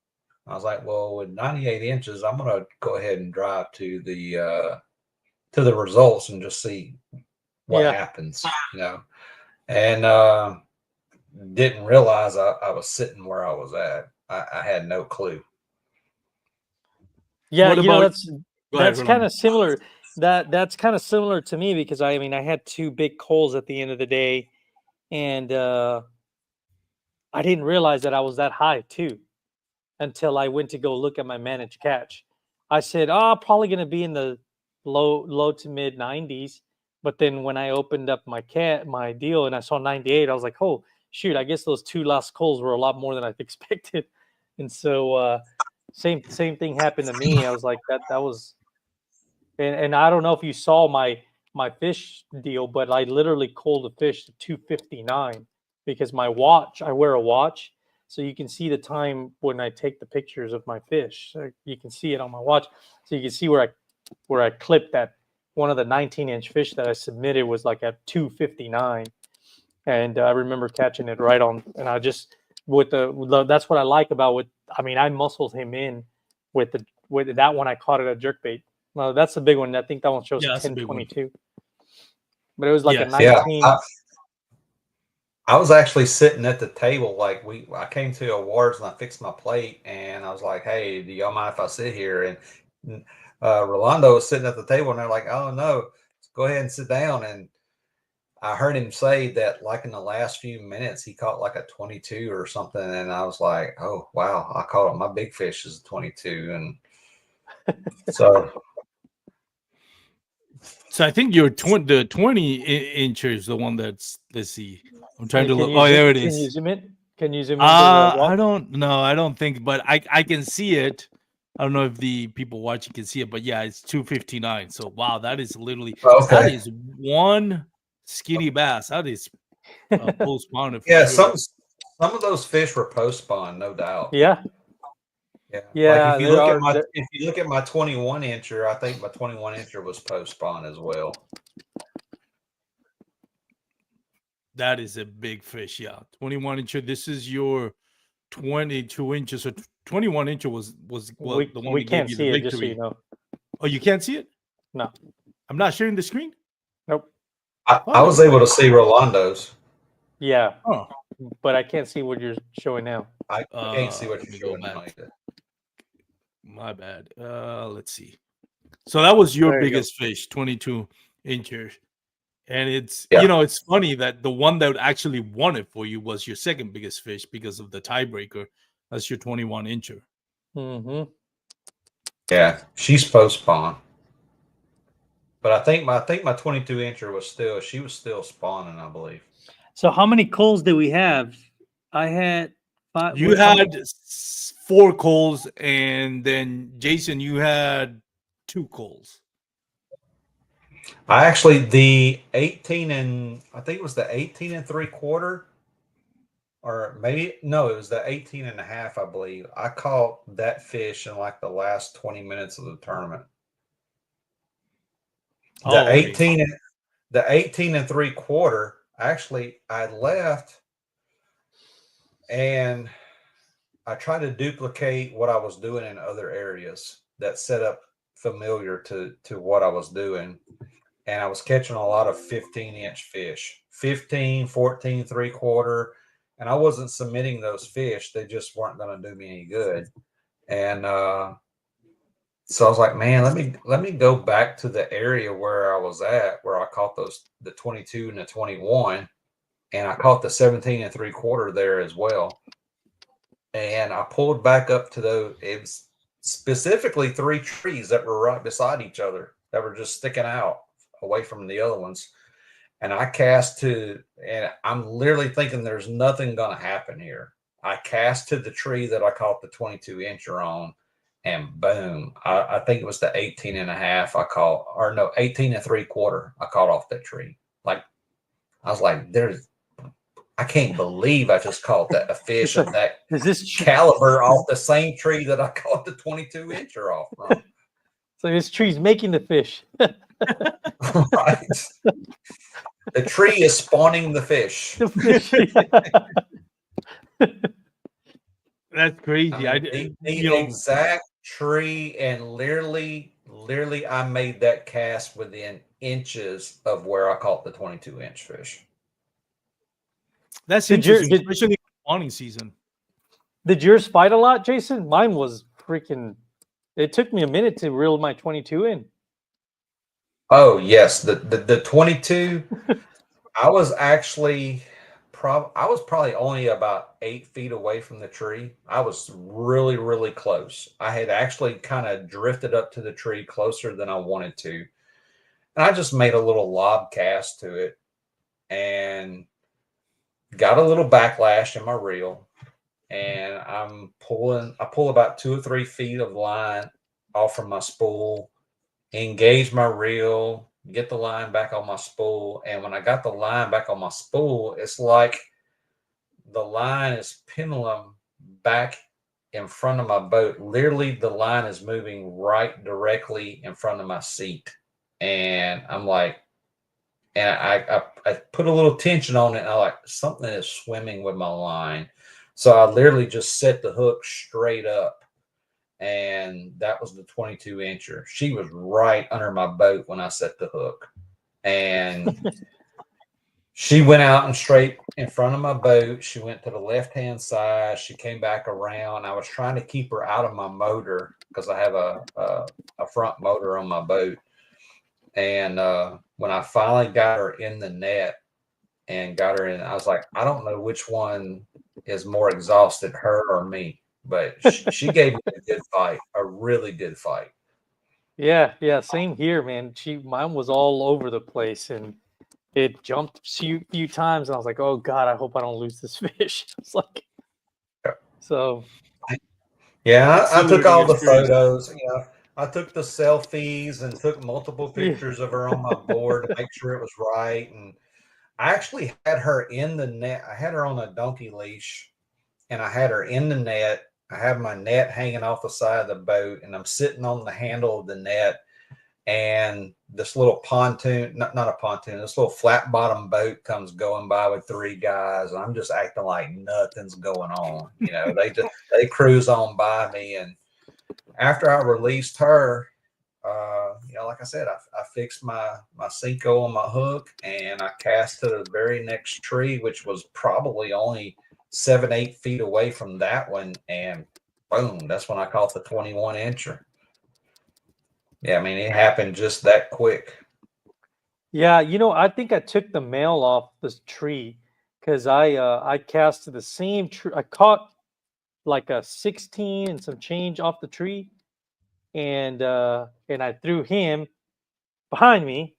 I was like, well, with 98 inches, I'm going to go ahead and drive to the results and just see what happens, and didn't realize I was sitting where I was at. I had no clue. Yeah, What about? that's kind of similar. That's kind of similar to me because I had 2 big coals at the end of the day, and I didn't realize that I was that high too until I went to go look at my managed catch. I said, "Oh, probably going to be in the low to mid 90s." But then when I opened up my deal and I saw 98, I was like, "Oh, shoot, I guess those 2 last calls were a lot more than I expected." And so same thing happened to me. I was like that was and I don't know if you saw my fish deal, but I literally called the fish to 2:59 because my watch, I wear a watch, so you can see the time when I take the pictures of my fish. So you can see it on my watch, so you can see where I clipped that one of the 19-inch fish that I submitted was like at 2:59, and I remember catching it right on. And I just that's what I like about I muscled him in with that one. I caught it at jerkbait. No, that's the big one. I think that one shows 10:22. But it was like a 19. Yeah, I was actually sitting at the table. Like I came to awards and I fixed my plate and I was like, hey, do y'all mind if I sit here? And Rolando was sitting at the table and they're like, oh no, go ahead and sit down. And I heard him say that like in the last few minutes, he caught like a 22 or something. And I was like, oh, wow, I caught it. My big fish is a 22. And so I think the 20-incher is the one that's, let's see. I'm trying to look. Oh, there it is. Can you zoom in? Can you zoom in? I don't think, but I can see it. I don't know if the people watching can see it, but yeah, it's 2:59. So wow, that is literally that is one skinny bass. That is post spawn. Yeah, sure. Some of those fish were post spawn, no doubt. Yeah. Yeah. Like if you look at my 21-incher, I think my 21-incher was post spawn as well. That is a big fish, yeah. 21-incher. This is your 22 inches. So 21-incher was the one we can't see it, just so you know. Oh, you can't see it? No. I'm not sharing the screen? Nope. I was able to see Rolando's. Yeah. Oh. But I can't see what you're showing now. I can't see what you're showing now either. My bad. Let's see. So that was your biggest fish, 22 inches. And it's it's funny that the one that actually won it for you was your second biggest fish because of the tiebreaker. That's your 21-incher. Mm-hmm. Yeah, she's post spawn. But I think my 22-incher was still spawning, I believe. So how many coals did we have? I had 5. You had 4 coals, and then Jason, you had 2 coals. I actually the 18 and I think it was the 18 and 3/4, or maybe no, it was the 18 and a half, I believe. I caught that fish in like the last 20 minutes of the tournament. The 18 and 3/4. Actually, I left and I tried to duplicate what I was doing in other areas that set up familiar to what I was doing. And I was catching a lot of 15-inch fish, 15, 14, 3/4. And I wasn't submitting those fish. They just weren't going to do me any good. And so I was like, man, let me go back to the area where I was at, where I caught the 22 and the 21, and I caught the 17 3/4 there as well. And I pulled back up to it was specifically 3 trees that were right beside each other that were just sticking out away from the other ones. And I cast and I'm literally thinking there's nothing going to happen here. I cast to the tree that I caught the 22-incher on, and boom, I think it was the 18.5 I caught, or no, 18 3/4 I caught off that tree. Like, I was like, I can't believe I just caught a fish of that caliber off the same tree that I caught the 22-incher off from. So this tree's making the fish. Right. The tree is spawning the fish. The fish. That's crazy. The exact tree, and literally, I made that cast within inches of where I caught the 22-inch fish. That's interesting, especially in spawning season. Did yours fight a lot, Jason? Mine was freaking. It took me a minute to reel my 22 in. Oh yes, the 22. I was actually probably only about 8 feet away from the tree. I was really, really close. I had actually kind of drifted up to the tree closer than I wanted to, and I just made a little lob cast to it, and got a little backlash in my reel, and I pull about 2 or 3 feet of line off from my spool, engage my reel, get the line back on my spool. And when I got the line back on my spool, it's like the line is pendulum back in front of my boat. Literally, the line is moving right directly in front of my seat. And I'm like, and I put a little tension on it, and I like, something is swimming with my line. So I literally just set the hook straight up, and that was the 22-incher. She was right under my boat when I set the hook, and she went out and straight in front of my boat. She went to the left-hand side. She came back around. I was trying to keep her out of my motor because I have a front motor on my boat. And when I finally got her in the net and got her in, I was like, I don't know which one is more exhausted, her or me. But she gave me a good fight, a really good fight. Yeah, same here, man. Mine was all over the place, and it jumped a few times, and I was like, oh God, I hope I don't lose this fish. It's like, so. Yeah, I took all the photos. I took the selfies and took multiple pictures of her on my board to make sure it was right. And I actually had her in the net. I had her on a donkey leash, and I had her in the net. I have my net hanging off the side of the boat, and I'm sitting on the handle of the net. And this little pontoon, not a pontoon, this little flat bottom boat comes going by with 3 guys. And I'm just acting like nothing's going on. They cruise on by me. And after I released her, like I said, I fixed my Cinco on my hook, and I cast to the very next tree, which was probably only 7-8 feet away from that one. And boom, that's when I caught the 21-incher. Yeah, I mean, it happened just that quick. Yeah, I think I took the male off this tree because I cast to the same tree. I caught like a 16 and some change off the tree, and I threw him behind me,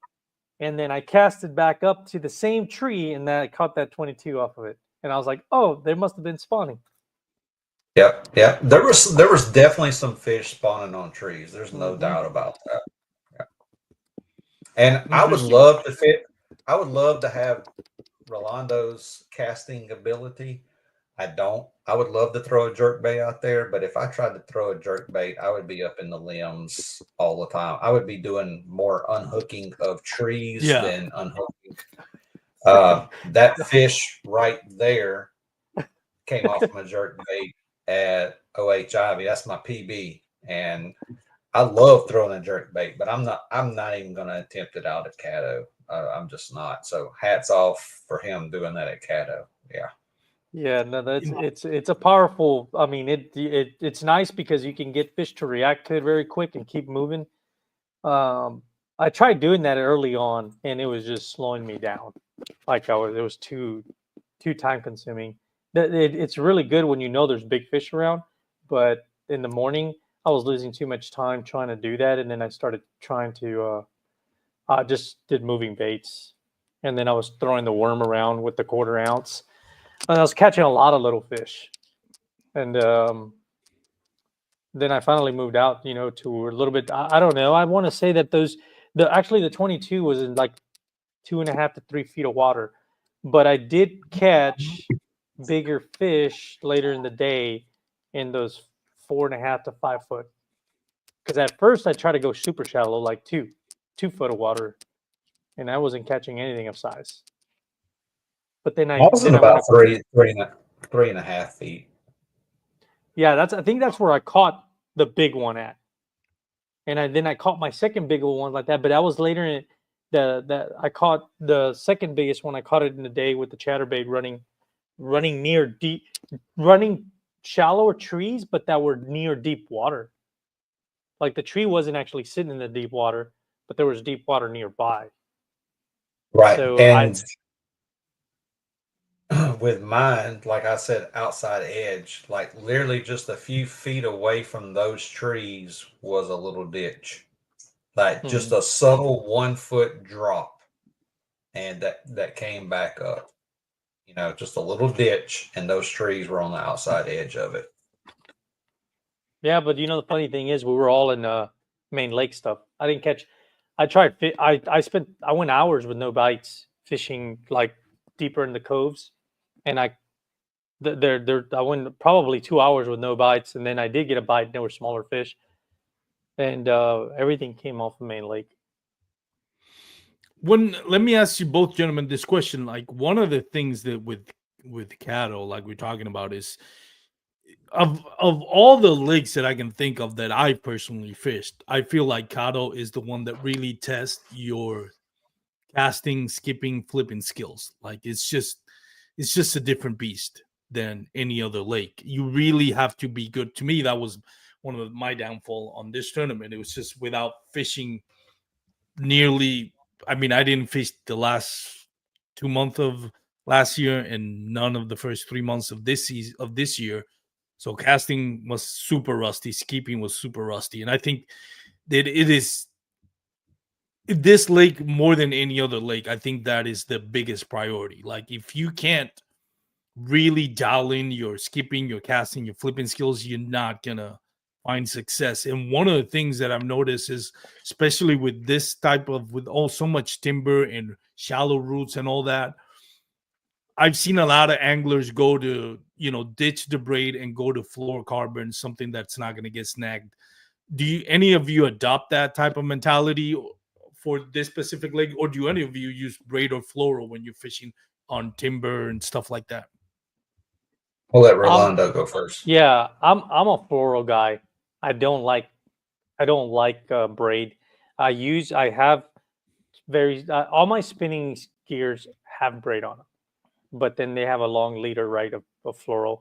and then I casted back up to the same tree, and then I caught that 22 off of it, and I was like, oh, they must have been spawning. Yep. There was definitely some fish spawning on trees. There's no doubt about that. Yeah. And I would love to have Rolando's casting ability. I don't. I would love to throw a jerkbait out there, but if I tried to throw a jerkbait, I would be up in the limbs all the time. I would be doing more unhooking of trees than unhooking. That fish right there came off my jerkbait at OH Ivy. That's my PB, and I love throwing a jerkbait, but I'm not even going to attempt it out at Caddo. I'm just not. So hats off for him doing that at Caddo. Yeah. Yeah, no, it's a powerful. I mean, it's nice because you can get fish to react to it very quick and keep moving. I tried doing that early on, and it was just slowing me down. Like it was too too time consuming. It's really good when you know there's big fish around, but in the morning I was losing too much time trying to do that, and then I started trying to I just did moving baits, and then I was throwing the worm around with the 1/4 ounce, and I was catching a lot of little fish, and then I finally moved out, to a little bit. I don't know. I want to say that the 22 was in like 2.5 to 3 feet of water, but I did catch bigger fish later in the day in those 4.5 to 5 foot. Because at first I tried to go super shallow, like 2 foot of water, and I wasn't catching anything of size. But then I I was then in I went about 3.5 feet. Yeah, I think that's where I caught the big one at. And then I caught my second big one like that, but that was later in I caught the second biggest one. I caught it in the day with the chatterbait running near deep, running shallower trees, but that were near deep water. Like the tree wasn't actually sitting in the deep water, but there was deep water nearby. Right. So And with mine, like I said, outside edge, like literally just a few feet away from those trees was a little ditch, like just a subtle 1 foot drop, and that came back up. Just a little ditch, and those trees were on the outside edge of it. Yeah, but the funny thing is, we were all in main lake stuff. I didn't catch. I tried. I went hours with no bites fishing like deeper in the coves, and I went probably 2 hours with no bites, and then I did get a bite. And there were smaller fish, and everything came off the main lake. Let me ask you both gentlemen this question. Like, one of the things that with cattle, like we're talking about, is of all the lakes that I can think of that I personally fished, I feel like Caddo is the one that really tests your casting, skipping, flipping skills. Like it's just a different beast than any other lake. You really have to be good. To me, that was one of my downfall on this tournament. It was just without fishing nearly. I mean, I didn't fish the last 2 months of last year and none of the first 3 months of this year. So casting was super rusty, skipping was super rusty, and I think that it is this lake more than any other lake. I think that is the biggest priority. Like if you can't really dial in your skipping, your casting, your flipping skills, you're not gonna find success. And one of the things that I've noticed is, especially with this type of with all so much timber and shallow roots and all that, I've seen a lot of anglers go to, ditch the braid and go to fluorocarbon, something that's not going to get snagged. Do any of you adopt that type of mentality for this specific lake, or do any of you use braid or fluoro when you're fishing on timber and stuff like that? We'll let Rolando go first. Yeah, I'm a fluoro guy. I don't like braid. I have all my spinning gears have braid on them, but then they have a long leader, right, of fluoro.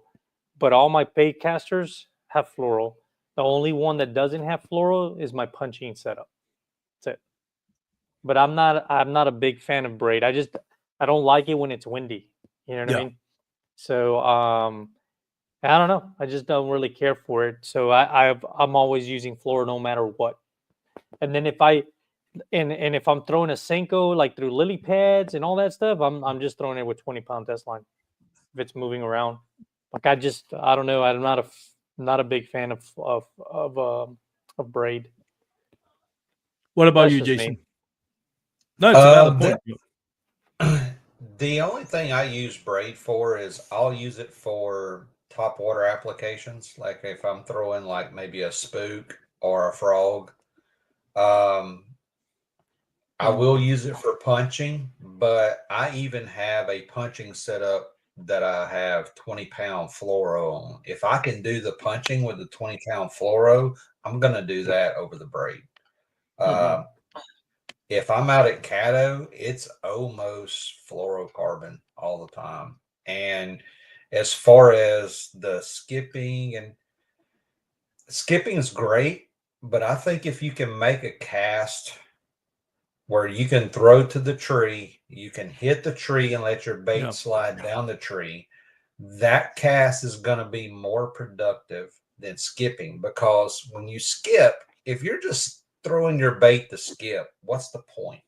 But all my bait casters have fluoro. The only one that doesn't have fluoro is my punching setup. That's it. But I'm not a big fan of braid. I don't like it when it's windy. You know what I mean? So I don't know. I just don't really care for it. So I'm always using fluoro no matter what. And then if if I'm throwing a Senko like through lily pads and all that stuff, I'm just throwing it with 20-pound test line if it's moving around. Like I don't know. I'm not a big fan of braid. What about That's you, just Jason? me. No, it's a valid point. The only thing I use braid for is I'll use it for top water applications. Like if I'm throwing like maybe a spook or a frog. I will use it for punching, but I even have a punching setup that I have 20-pound fluoro on. If I can do the punching with the 20-pound fluoro, I'm going to do that over the braid. If I'm out at Caddo, it's almost fluorocarbon all the time. And as far as the skipping is great, but I think if you can make a cast where you can throw to the tree, You can hit the tree and let your bait Yeah. slide down the tree. That cast is going to be more productive than skipping, because when you skip, if you're just throwing your bait to skip, what's the point?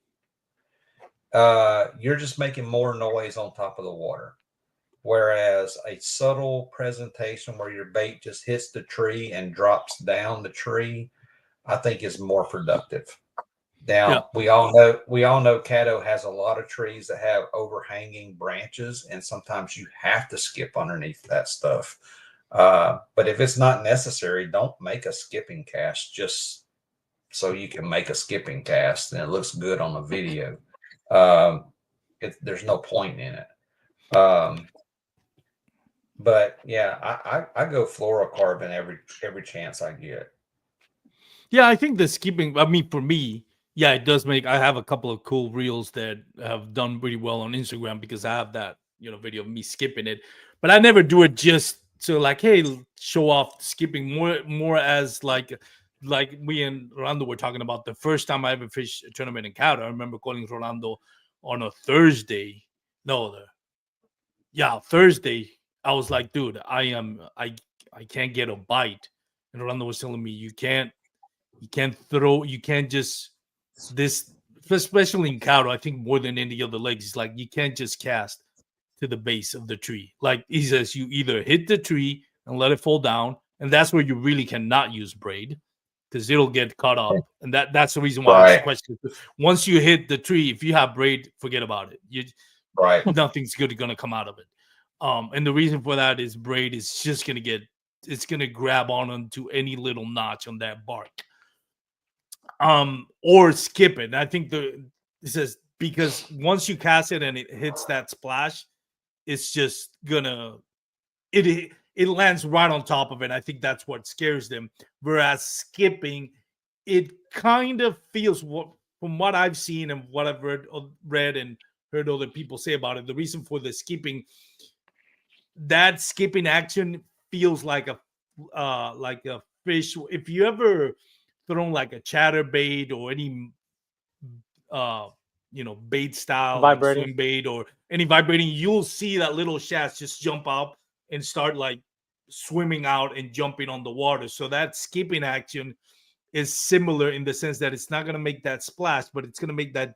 You're just making more noise on top of the water. Whereas a subtle presentation where your bait just hits the tree and drops down the tree, I think is more productive. Now, Yeah. we all know Caddo has a lot of trees that have overhanging branches, and sometimes you have to skip underneath that stuff. But if it's not necessary, don't make a skipping cast just so you can make a skipping cast and it looks good on the video. There's no point in it. But yeah, I go fluorocarbon every chance I get. Yeah, I think the skipping, I mean, for me, yeah, it does make, I have a couple of cool reels that have done pretty well on Instagram because I have that, video of me skipping it. But I never do it just to like, hey, show off skipping, more as like we and Rolando were talking about the first time I ever fished a tournament in Canada. I remember calling Rolando on a Thursday. Thursday. I was like, dude, I can't get a bite. And Rolando was telling me you can't just this, especially in Caddo, I think more than any other legs, it's like you can't just cast to the base of the tree. Like he says, you either hit the tree and let it fall down, and that's where you really cannot use braid because it'll get caught up. And that's the reason why I asked the question. Once you hit the tree, if you have braid, forget about it. Nothing's good gonna come out of it. And the reason for that is braid is just gonna grab onto any little notch on that bark. Or skip it. I think it says because once you cast it and it hits that splash, it's just gonna it lands right on top of it. I think that's what scares them. Whereas skipping, it kind of feels from what I've seen and what I've read and heard other people say about it. The reason for the skipping, that skipping action feels like a fish. If you ever thrown like a chatterbait or any bait style like swim bait or any vibrating, you'll see that little shaft just jump up and start like swimming out and jumping on the water. So that skipping action is similar in the sense that it's not going to make that splash, but it's going to make that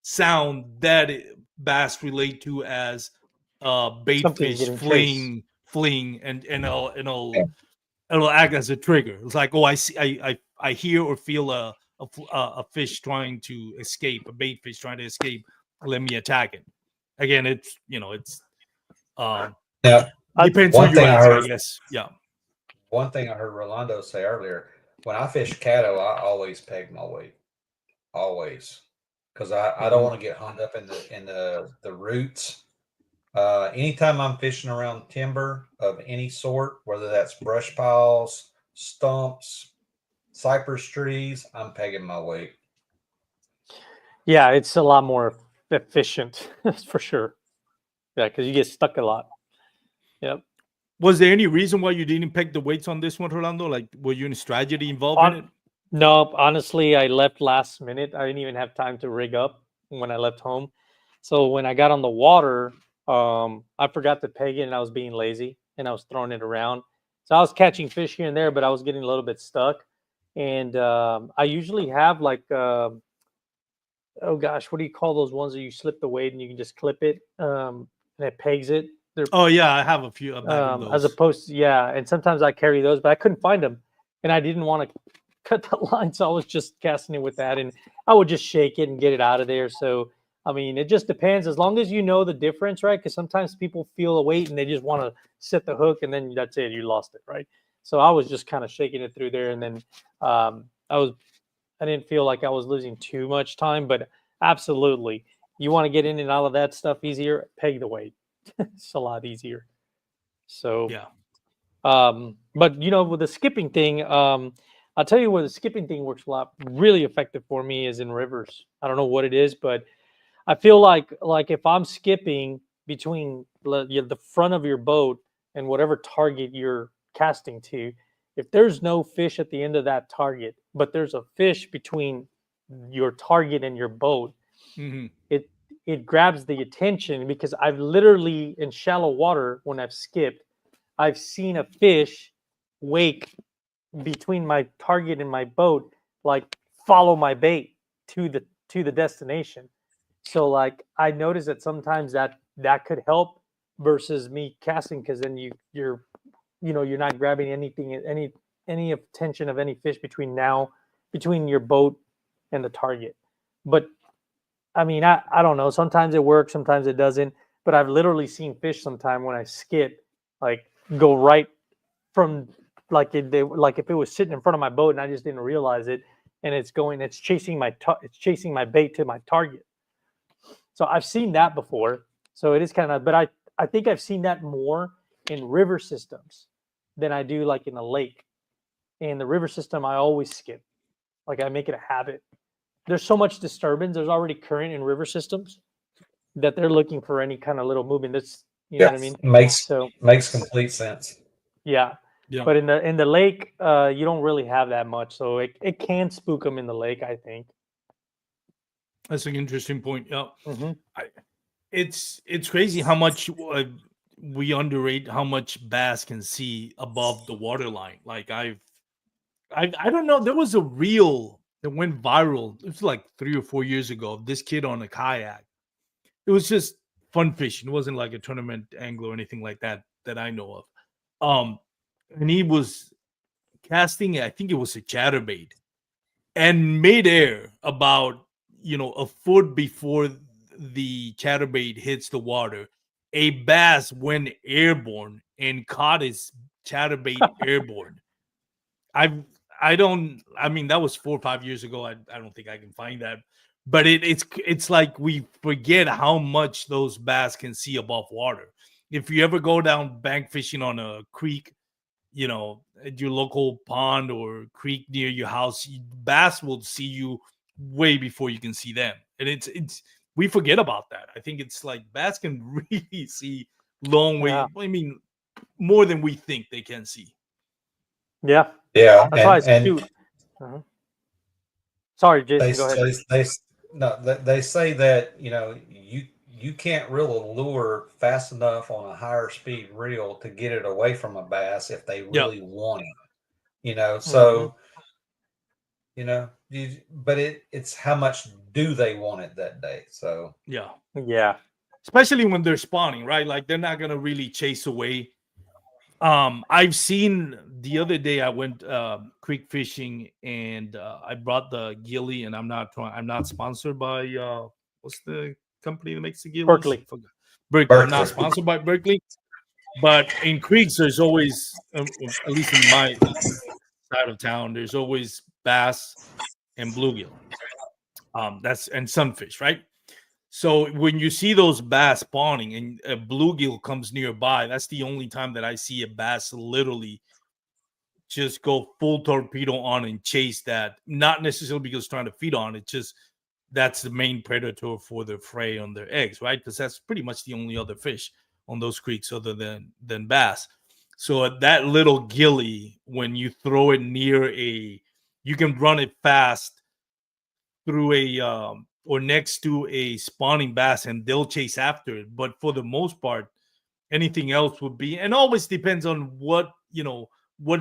sound that bass relate to as bait fish fleeing and it'll act as a trigger. It's like, oh, I see, I hear or feel a fish trying to escape, a bait fish trying to escape. Let me attack it. Again, it's depends who you ask, I guess. Yeah. One thing I heard Rolando say earlier: when I fish Caddo, I always peg my weight, always, because I don't want to get hung up in the roots. Anytime I'm fishing around timber of any sort, whether that's brush piles, stumps, cypress trees, I'm pegging my weight. Yeah, it's a lot more efficient, that's for sure. Yeah, because you get stuck a lot. Yep. Was there any reason why you didn't peg the weights on this one, Rolando? Like, were you in strategy involved in it? No, honestly, I left last minute. I didn't even have time to rig up when I left home. So when I got on the water, I forgot to peg it and I was being lazy and I was throwing it around. So I was catching fish here and there, but I was getting a little bit stuck. And I usually have like, oh gosh, what do you call those ones that you slip the weight and you can just clip it and it pegs it? Oh yeah, I have a few of those. As opposed to, and sometimes I carry those, but I couldn't find them. And I didn't want to cut the line, so I was just casting it with that. And I would just shake it and get it out of there. So I mean, it just depends. As long as you know the difference, right? Because sometimes people feel a weight and they just want to set the hook, and then that's it, you lost it, right? So I was just kind of shaking it through there, and then I didn't feel like I was losing too much time, but absolutely, you want to get in and out of that stuff easier, peg the weight. It's a lot easier. So yeah. But with the skipping thing, I'll tell you where the skipping thing works a lot. Really effective for me is in rivers. I don't know what it is, but I feel like if I'm skipping between the front of your boat and whatever target you're casting to, if there's no fish at the end of that target, but there's a fish between your target and your boat, Mhm. it grabs the attention because I've literally in shallow water when I've skipped, I've seen a fish wake between my target and my boat, like follow my bait to the destination. So like I noticed that sometimes that could help versus me casting because then you're not grabbing anything any attention of any fish between your boat and the target. But I mean, I don't know. Sometimes it works, sometimes it doesn't. But I've literally seen fish sometime when I skip, like go right from like if it was sitting in front of my boat and I just didn't realize it, and it's it's chasing my bait to my target. So I've seen that before. So it is kind of, but I think I've seen that more in river systems than I do like in a lake. In the river system, I always skip. Like I make it a habit. There's so much disturbance. There's already current in river systems that they're looking for any kind of little movement. That's you know Yeah, what I mean. makes So makes complete sense. yeah, Yeah. but in the lake, you don't really have that much. So it can spook them in the lake. I think. That's an interesting point. Yeah. Hmm. It's crazy how much we underrate how much bass can see above the waterline. Like I don't know. There was a reel that went viral. It was like 3 or 4 years ago. Of this kid on a kayak. It was just fun fishing. It wasn't like a tournament angler or anything like that that I know of. And he was casting. I think it was a chatterbait, and midair, about a foot before the chatterbait hits the water, a bass went airborne and caught his chatterbait airborne. I've I don't I mean that was 4 or 5 years ago. I don't think I can find that. But it's like we forget how much those bass can see above water. If you ever go down bank fishing on a creek, at your local pond or creek near your house, bass will see you way before you can see them. And it's we forget about that. I think it's like bass can really see long way. Yeah, I mean, more than we think they can see. yeah. Yeah, That's why I and shoot. Uh-huh. Sorry, they Jason. Go ahead. they no they say that you can't reel a lure fast enough on a higher speed reel to get it away from a bass if they Yeah. really want it. Hmm. So but it's how much do they want it that day? So Yeah. Yeah. Especially when they're spawning, right? Like they're not gonna really chase away. I've seen the other day I went creek fishing and I brought the gilly, and I'm not sponsored by what's the company that makes the gillies? Berkeley. Berkeley. I'm not Berkeley. sponsored by Berkeley, but in creeks there's always at least in my side of town there's always bass and bluegill. That's and sunfish, right? So when you see those bass spawning and a bluegill comes nearby, that's the only time that I see a bass literally just go full torpedo on and chase that. Not necessarily because it's trying to feed on it, just that's the main predator for their prey on their eggs, right? Because that's pretty much the only other fish on those creeks other than bass. So that little gilly, when you throw it near you can run it fast through a or next to a spawning bass and they'll chase after it. But for the most part, anything else would be, and always depends on what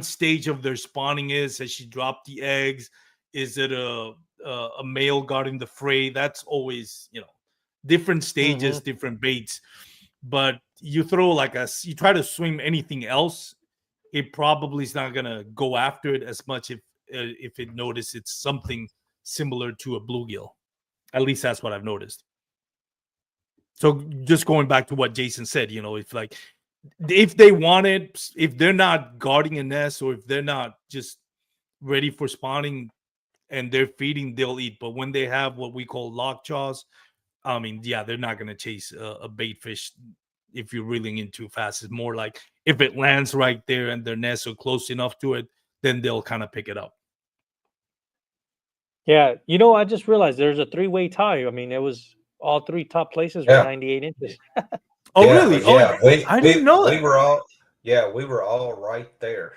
stage of their spawning is. Has she dropped the eggs? Is it a male guarding the fray? That's always different Hmm. stages, different baits. But you throw you try to swim anything else, it probably is not gonna go after it as much if it notices it's something similar to a bluegill. At least that's what I've noticed. So just going back to what Jason said, if they want it, if they're not guarding a nest or if they're not just ready for spawning and they're feeding, they'll eat. But when they have what we call lockjaws, I mean, yeah, they're not going to chase a bait fish if you're reeling in too fast. It's more like if it lands right there and their nests are close enough to it, then they'll kind of pick it up. Yeah. I just realized there's a three-way tie. I mean, it was all three top places were yeah, 98 inches. Oh, really? Oh, yeah. I didn't know We that. were all we were all right there.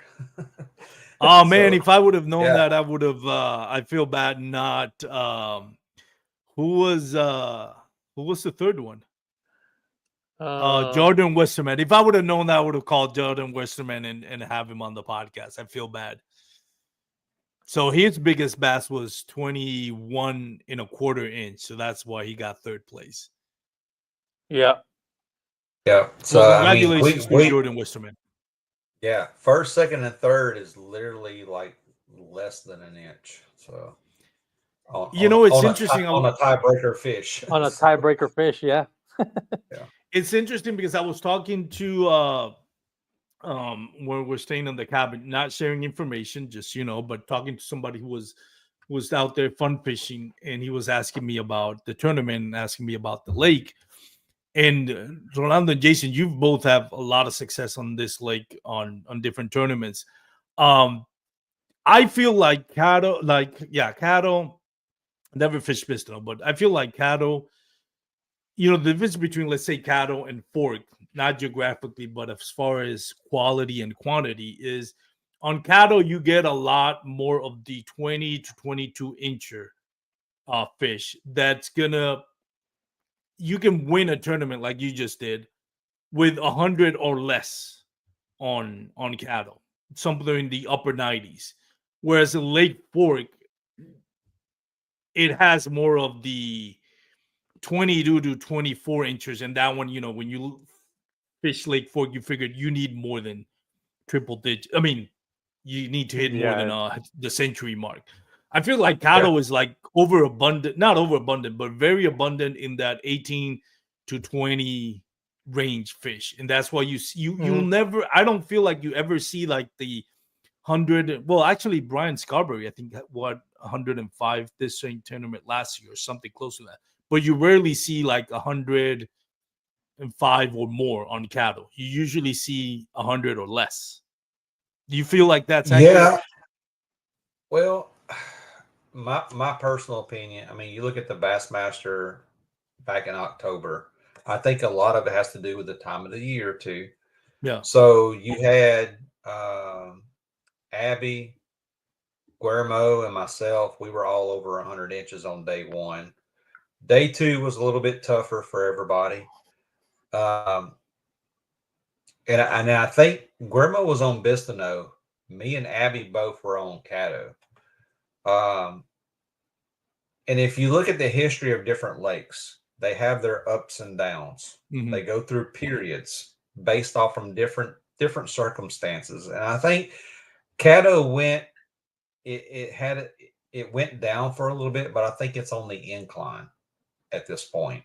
Oh man, So if I would have known yeah, that, I would have. I feel bad not. who was the third one? Uh, Jordan Westerman. If I would have known that, I would have called Jordan Westerman and have him on the podcast. I feel bad. So his biggest bass was 21 and a quarter inch. So that's why he got third place. yeah. Yeah. So Well, I mean, congratulations to Jordan Westerman. yeah, first, second, and third is literally like less than an inch. So It's interesting. on a tiebreaker fish. On a tiebreaker fish, yeah. It's interesting because I was talking to where we're staying in the cabin, not sharing information, just but talking to somebody who was out there fun fishing, and he was asking me about the tournament and asking me about the lake. And Rolando and Jason, you both have a lot of success on this lake on different tournaments. I feel like Caddo, never fished Bistineau, but I feel like Caddo, the difference between, let's say, Caddo and Fork, not geographically, but as far as quality and quantity, is on Caddo, you get a lot more of the 20 to 22 incher fish you can win a tournament like you just did with 100 or less on Caddo, somewhere in the upper 90s. Whereas in Lake Fork, it has more of the 22 to 24 inches, and that one, when you fish Lake Fork, you figured you need more than triple digit. I mean, you need to hit more than the century mark. I feel like Caddo is like overabundant, not overabundant, but very abundant in that 18 to 20 range fish. And that's why you'll never, I don't feel like you ever see like the 100. Well, actually, Brian Scarberry, I think, what 105 this tournament last year or something close to that. But you rarely see like 105 or more on Caddo. You usually see 100 or less. Do you feel like that's accurate? Yeah. Well, my personal opinion, I mean, you look at the Bassmaster back in October, I think a lot of it has to do with the time of the year too. Yeah. So you had Abby, Guillermo, and myself. We were all over 100 inches on day one. Day two was a little bit tougher for everybody. And I think Guillermo was on Bistineau. Me and Abby both were on Caddo. And if you look at the history of different lakes, they have their ups and downs. Mm-hmm. They go through periods based off from different circumstances. And I think Caddo went down for a little bit, but I think it's on the incline at this point.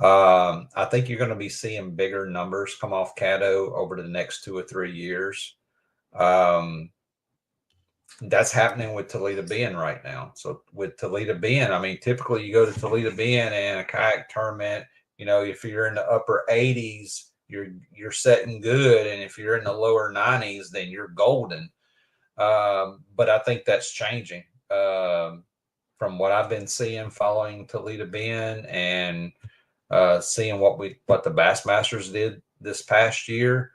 I think you're going to be seeing bigger numbers come off Caddo over the next 2 or 3 years. That's happening with Toledo Bend right now. So with Toledo Bend, I mean, typically you go to Toledo Bend and a kayak tournament, if you're in the upper 80s, you're setting good. And if you're in the lower 90s, then you're golden. But I think that's changing from what I've been seeing following Toledo Bend and seeing what the Bassmasters did this past year.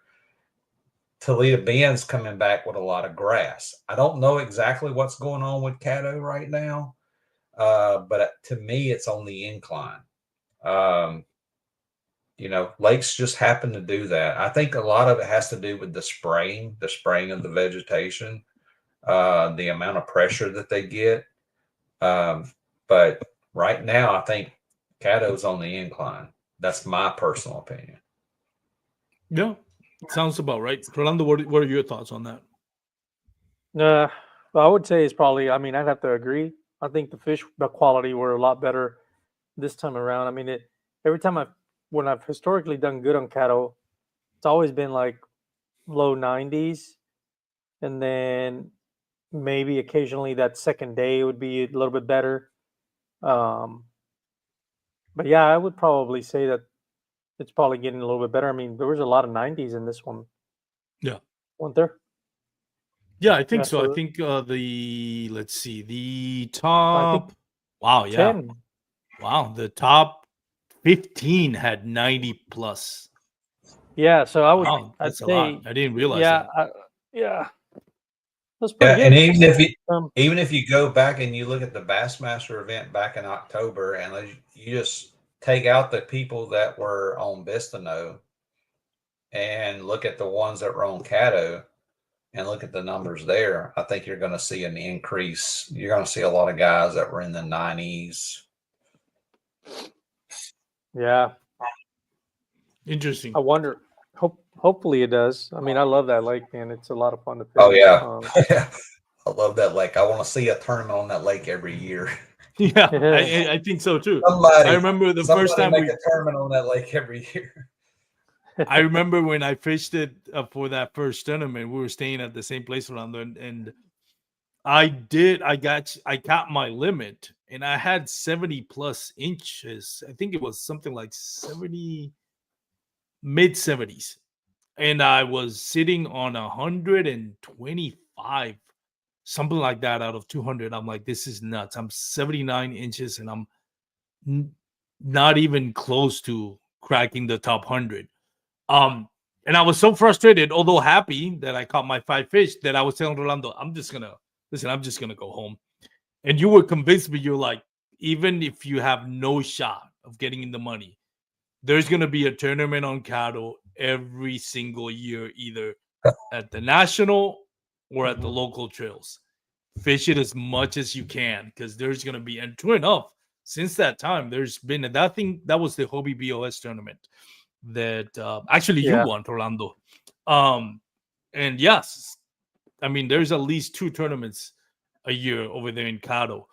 Toledo Bend's coming back with a lot of grass. I don't know exactly what's going on with Caddo right now, but to me, it's on the incline. Lakes just happen to do that. I think a lot of it has to do with the spraying of the vegetation, the amount of pressure that they get. But right now, I think Caddo's on the incline. That's my personal opinion. Yeah. Sounds about right. Rolando, what are your thoughts on that? Well, I would say it's probably, I mean, I'd have to agree. I think the quality were a lot better this time around. I mean, every time when I've historically done good on Caddo, it's always been like low 90s. And then maybe occasionally that second day would be a little bit better. But yeah, I would probably say that it's probably getting a little bit better. I mean, there was a lot of 90s in this one. Yeah. Weren't there? Yeah, I think so. I think the top. Wow, yeah. 10. Wow, the top 15 had 90 plus. Yeah, so I would. Wow, that's I'd a lot. say, I didn't realize that. Yeah. That's pretty and good. even if you go back and you look at the Bassmaster event back in October, and you just take out the people that were on Bistineau and look at the ones that were on Caddo and look at the numbers there, I think you're going to see an increase. You're going to see a lot of guys that were in the 90s. Yeah. Interesting. I wonder. Hopefully it does. I mean, I love that lake, man. It's a lot of fun to fish. Oh yeah, I love that lake. I want to see a tournament on that lake every year. Yeah, I think so too. I remember the first time make a tournament on that lake every year. I remember when I fished it for that first tournament. We were staying at the same place, Rolando, and I got my limit, and I had 70 plus inches. I think it was something like 70, mid 70s, and I was sitting on 125, something like that, out of 200. I'm like, this is nuts. I'm 79 inches, and I'm not even close to cracking the top 100. And I was so frustrated, although happy that I caught my 5 fish, that I was telling Rolando, I'm just gonna go home. And you were convinced me. You're like, even if you have no shot of getting in the money, there's gonna be a tournament on Caddo every single year, either at the national or at the local trails. Fish it as much as you can, because there's gonna be, and true enough, since that time, there's been that was the Hobie B.A.S.S tournament that actually you won, Rolando. And yes, I mean, there's at least 2 tournaments a year over there in Caddo.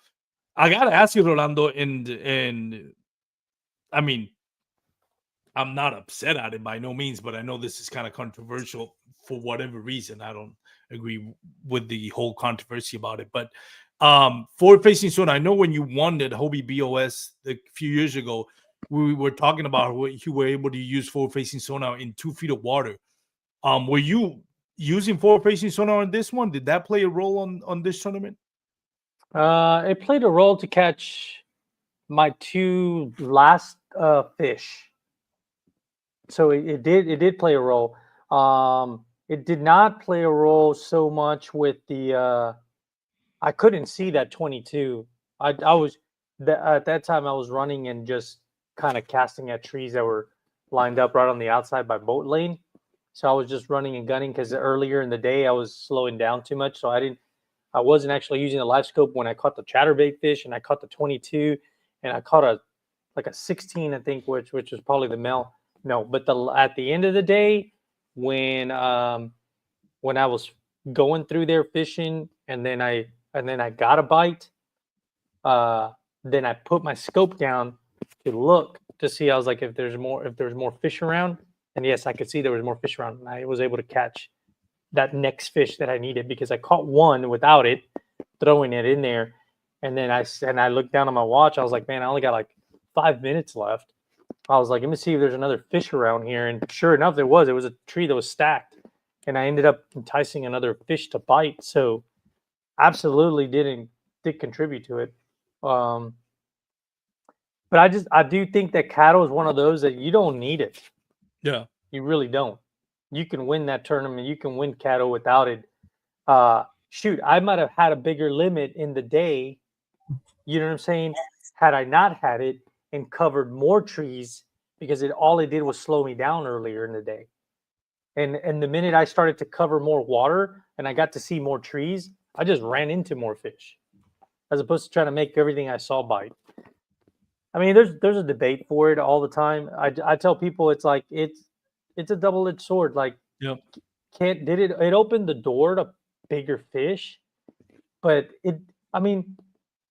I gotta ask you, Rolando, and I mean, I'm not upset at it by no means, but I know this is kind of controversial for whatever reason. I don't agree with the whole controversy about it, but forward facing sonar, I know when you won at Hobie B.A.S.S a few years ago, we were talking about what you were able to use forward facing sonar in 2 feet of water. Were you using forward facing sonar on this one? Did that play a role on this tournament? It played a role to catch my 2 last fish. So it did play a role. It did not play a role so much with the I couldn't see that 22. I was at that time I was running and just kind of casting at trees that were lined up right on the outside by boat lane. So I was just running and gunning, because earlier in the day I was slowing down too much. So I wasn't actually using the live scope when I caught the chatterbait fish, and I caught the 22, and I caught a 16, I think, which was probably the male. No, but at the end of the day, when I was going through there fishing, and then I got a bite, then I put my scope down to look to see. I was like, if there's more fish around, and yes, I could see there was more fish around, and I was able to catch that next fish that I needed, because I caught one without it, throwing it in there, and then I looked down on my watch. I was like, man, I only got like 5 minutes left. I was like, let me see if there's another fish around here, and sure enough, there was. It was a tree that was stacked, and I ended up enticing another fish to bite. So, absolutely did contribute to it. But I do think that Caddo is one of those that you don't need it. Yeah, you really don't. You can win that tournament. You can win Caddo without it. Shoot, I might have had a bigger limit in the day. You know what I'm saying? Had I not had it and covered more trees, because all it did was slow me down earlier in the day. And the minute I started to cover more water and I got to see more trees, I just ran into more fish, as opposed to trying to make everything I saw bite. I mean, there's a debate for it all the time. I tell people it's like it's a double-edged sword. Like, it opened the door to bigger fish, but I mean,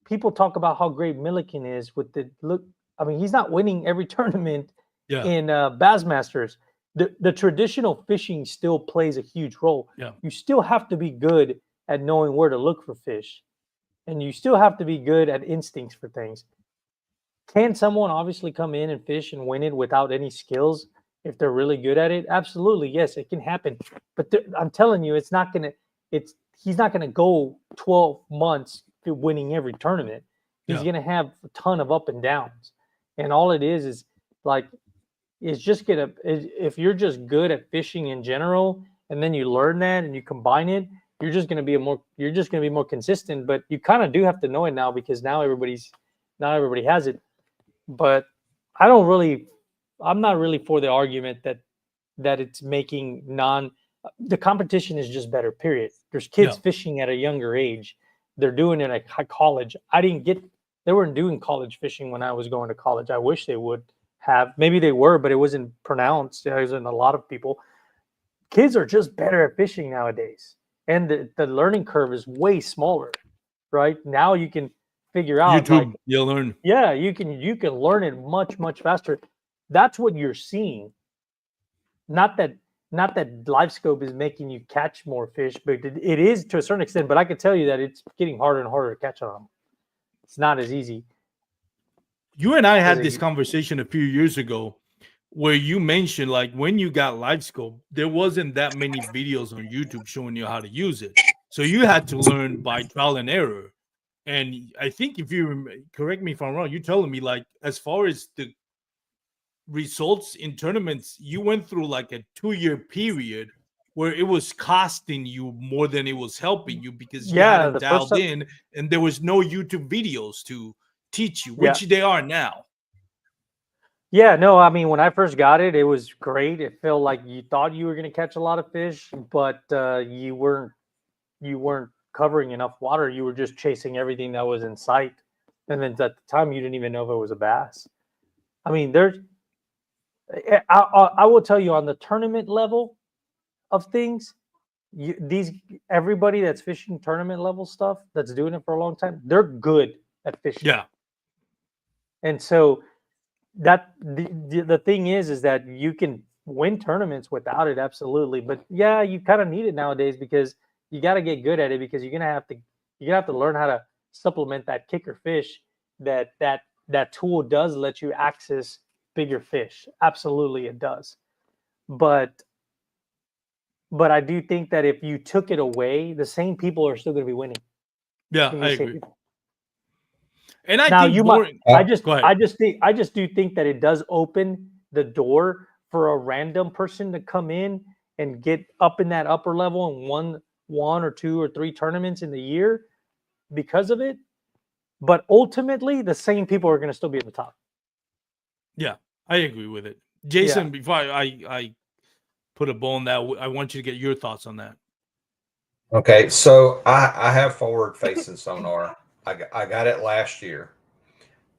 people talk about how great Milliken is with the look. I mean, he's not winning every tournament in Bassmasters. The traditional fishing still plays a huge role. Yeah. You still have to be good at knowing where to look for fish, and you still have to be good at instincts for things. Can someone obviously come in and fish and win it without any skills if they're really good at it? Absolutely, yes, it can happen. But I'm telling you, he's not gonna go 12 months to winning every tournament. He's gonna have a ton of up and downs, and all it is like, if you're just good at fishing in general, and then you learn that and you combine it, you're just going to be more consistent. But you kind of do have to know it now, because now everybody has it. But I'm not really for the argument that it's making the competition is just better, period. There's kids fishing at a younger age. They're doing it at college. They weren't doing college fishing when I was going to college. I wish they would have. Maybe they were, but it wasn't pronounced. There wasn't a lot of people. Kids are just better at fishing nowadays. And the learning curve is way smaller, right? Now you can figure out YouTube, you'll learn. Yeah, you can learn it much, much faster. That's what you're seeing. Not that live scope is making you catch more fish, but it is to a certain extent. But I can tell you that it's getting harder and harder to catch on them. It's not as easy. You and I had this conversation a few years ago where you mentioned, like, when you got live scope, there wasn't that many videos on YouTube showing you how to use it. So you had to learn by trial and error. And I think, if you correct me if I'm wrong, you're telling me, like, as far as the results in tournaments, you went through like a 2-year period where it was costing you more than it was helping you, because you hadn't dialed in, and there was no YouTube videos to teach you, which they are now. Yeah, no, I mean, when I first got it, it was great. It felt like you thought you were going to catch a lot of fish, but you weren't covering enough water. You were just chasing everything that was in sight. And then at the time, you didn't even know if it was a bass. I mean, I will tell you, on the tournament level of things, everybody that's fishing tournament level stuff, that's doing it for a long time, they're good at fishing. Yeah. And so that the thing is that you can win tournaments without it, absolutely. But yeah, you kind of need it nowadays, because you got to get good at it, because you're gonna have to learn how to supplement that kicker fish. That tool does let you access bigger fish. Absolutely, it does. But I do think that if you took it away, the same people are still going to be winning. Yeah, I agree. And I just do think that it does open the door for a random person to come in and get up in that upper level and one or 2 or 3 tournaments in the year because of it. But ultimately, the same people are going to still be at the top. Yeah, I agree with it. Jason, before I put a bow on that, I want you to get your thoughts on that. Okay, so I have forward-facing sonar. I got it last year,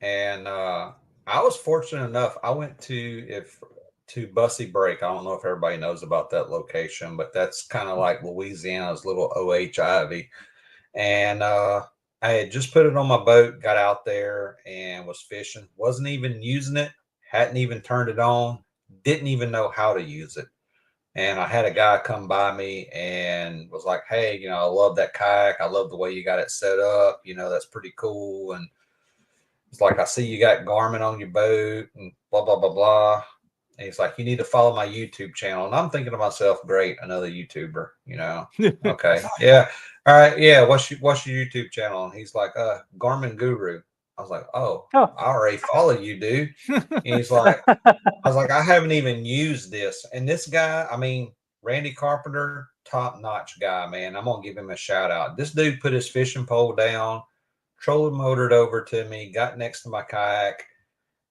and I was fortunate enough. I went to Bussy Break. I don't know if everybody knows about that location, but that's kind of like Louisiana's little OH Ivy. And I had just put it on my boat, got out there, and was fishing. Wasn't even using it. Hadn't even turned it on. Didn't even know how to use it. And I had a guy come by me and was like, "Hey, I love that kayak. I love the way you got it set up. That's pretty cool." And it's like, "I see you got Garmin on your boat and blah, blah, blah, blah." And he's like, "You need to follow my YouTube channel." And I'm thinking to myself, great, another YouTuber, Okay. Yeah. All right. Yeah. What's your YouTube channel? And he's like, Garmin Guru. I was like, oh, I already follow you, dude. And he's like, I was like, I haven't even used this. And this guy, I mean, Randy Carpenter, top-notch guy, man. I'm going to give him a shout out. This dude put his fishing pole down, trolling motored over to me, got next to my kayak,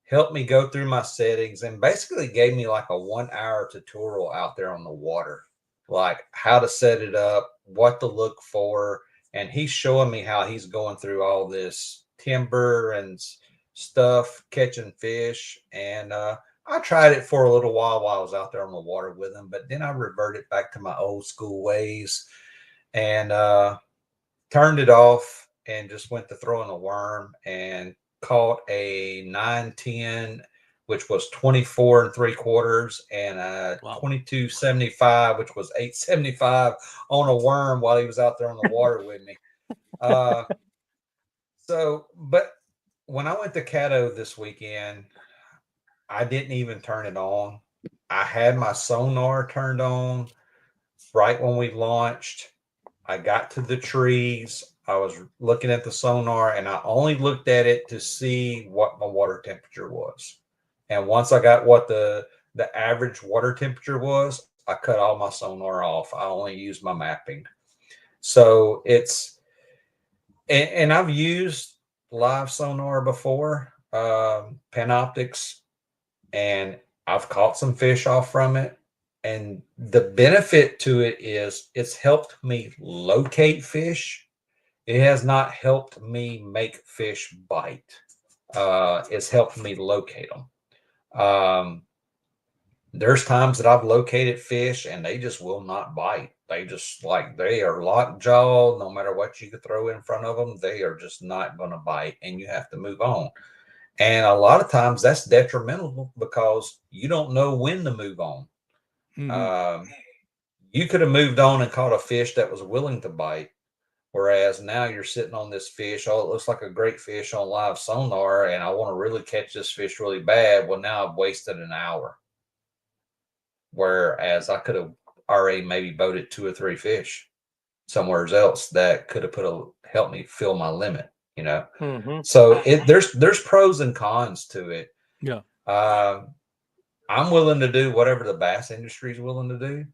helped me go through my settings, and basically gave me like a 1-hour tutorial out there on the water, like how to set it up, what to look for. And he's showing me how he's going through all this timber and stuff, catching fish. And I tried it for a little while I was out there on the water with him, but then I reverted back to my old school ways and turned it off and just went to throwing a worm and caught a 910, which was 24 3/4, and a 22.75, which was 8.75 on a worm while he was out there on the water with me. But when I went to Caddo this weekend, I didn't even turn it on. I had my sonar turned on right when we launched. I got to the trees. I was looking at the sonar, and I only looked at it to see what my water temperature was. And once I got what the average water temperature was, I cut all my sonar off. I only used my mapping. So and I've used live sonar before, Panoptics, and I've caught some fish off from it. And the benefit to it is it's helped me locate fish. It has not helped me make fish bite. It's helped me locate them. There's times that I've located fish and they just will not bite. They just they are locked jawed. No matter what you could throw in front of them, they are just not going to bite, and you have to move on. And a lot of times that's detrimental because you don't know when to move on. You could have moved on and caught a fish that was willing to bite. Whereas now you're sitting on this fish. Oh, it looks like a great fish on live sonar, and I want to really catch this fish really bad. Well, now I've wasted an hour. Whereas I could have already maybe boated 2 or 3 fish somewhere else that could have helped me fill my limit, you know? So there's pros and cons to it. Yeah. I'm willing to do whatever the bass industry is willing to do.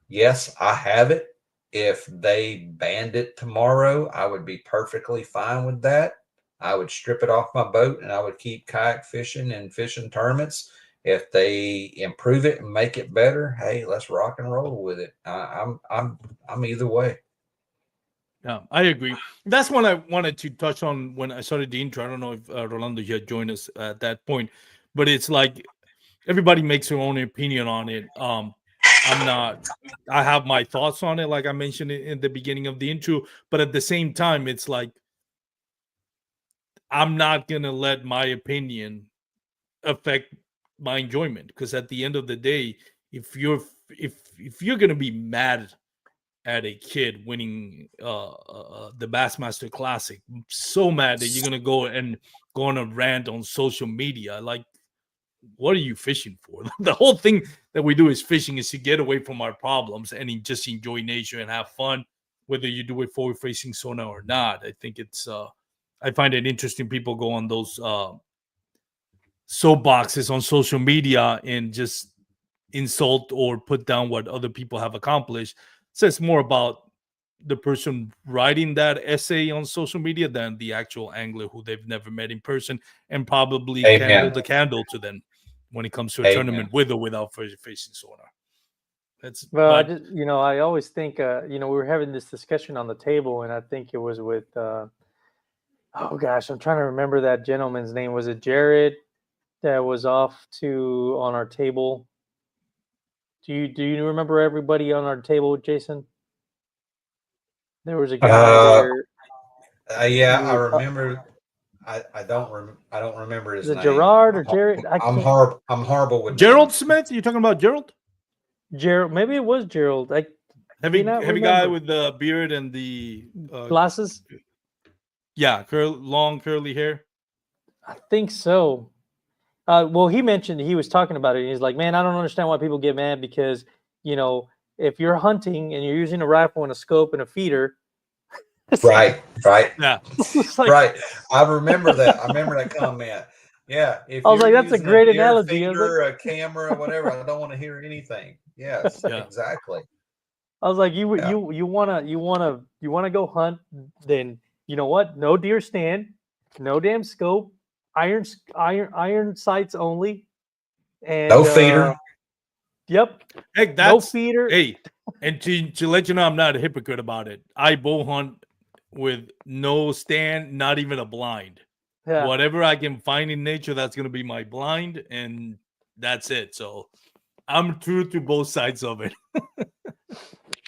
Yes, I have it. If they banned it tomorrow, I would be perfectly fine with that. I would strip it off my boat and I would keep kayak fishing and fishing tournaments. If they improve it and make it better, hey, let's rock and roll with it. I'm either way. Yeah, I agree. That's what I wanted to touch on when I started the intro. I don't know if Rolando had joined us at that point, but it's like everybody makes their own opinion on it. I have my thoughts on it, like I mentioned in the beginning of the intro, but at the same time, it's like I'm not gonna let my opinion affect my enjoyment, because at the end of the day, if you're gonna be mad at a kid winning the Bassmaster Classic, so mad that you're gonna go on a rant on social media, like, what are you fishing for? The whole thing that we do is fishing is to get away from our problems and just enjoy nature and have fun, whether you do it forward facing sonar or not. I think it's I find it interesting people go on those soapboxes on social media and just insult or put down what other people have accomplished. So it's more about the person writing that essay on social media than the actual angler who they've never met in person and probably can't hold a candle to them when it comes to a tournament with or without facing sonar. I always think, we were having this discussion on the table, and I think it was with, oh gosh, I'm trying to remember that gentleman's name. Was it Jared that was on our table? Do you remember everybody on our table, Jason? There was a guy yeah, I remember. I don't remember his name. Is it Gerard or Jared? I'm horrible with Gerald names. Smith. You talking about Gerald? Gerald, maybe it was Gerald. Heavy guy with the beard and the glasses. Yeah, long curly hair. I think so. Well, he mentioned he was talking about it. And he's like, man, I don't understand why people get mad because, if you're hunting and you're using a rifle and a scope and a feeder. Right. Yeah. Right. I remember that. I remember that comment. Yeah. If I was like, that's a great analogy. Feeder, a camera, whatever. I don't want to hear anything. Yes, yeah. Exactly. I was like, you wanna go hunt, then you know what? No deer stand, no damn scope, iron sights only, and no feeder. Yep. Hey, no feeder. Hey, and to let you know, I'm not a hypocrite about it. I bow hunt with no stand, not even a blind. Yeah. Whatever I can find in nature, that's gonna be my blind, and that's it. So I'm true to both sides of it.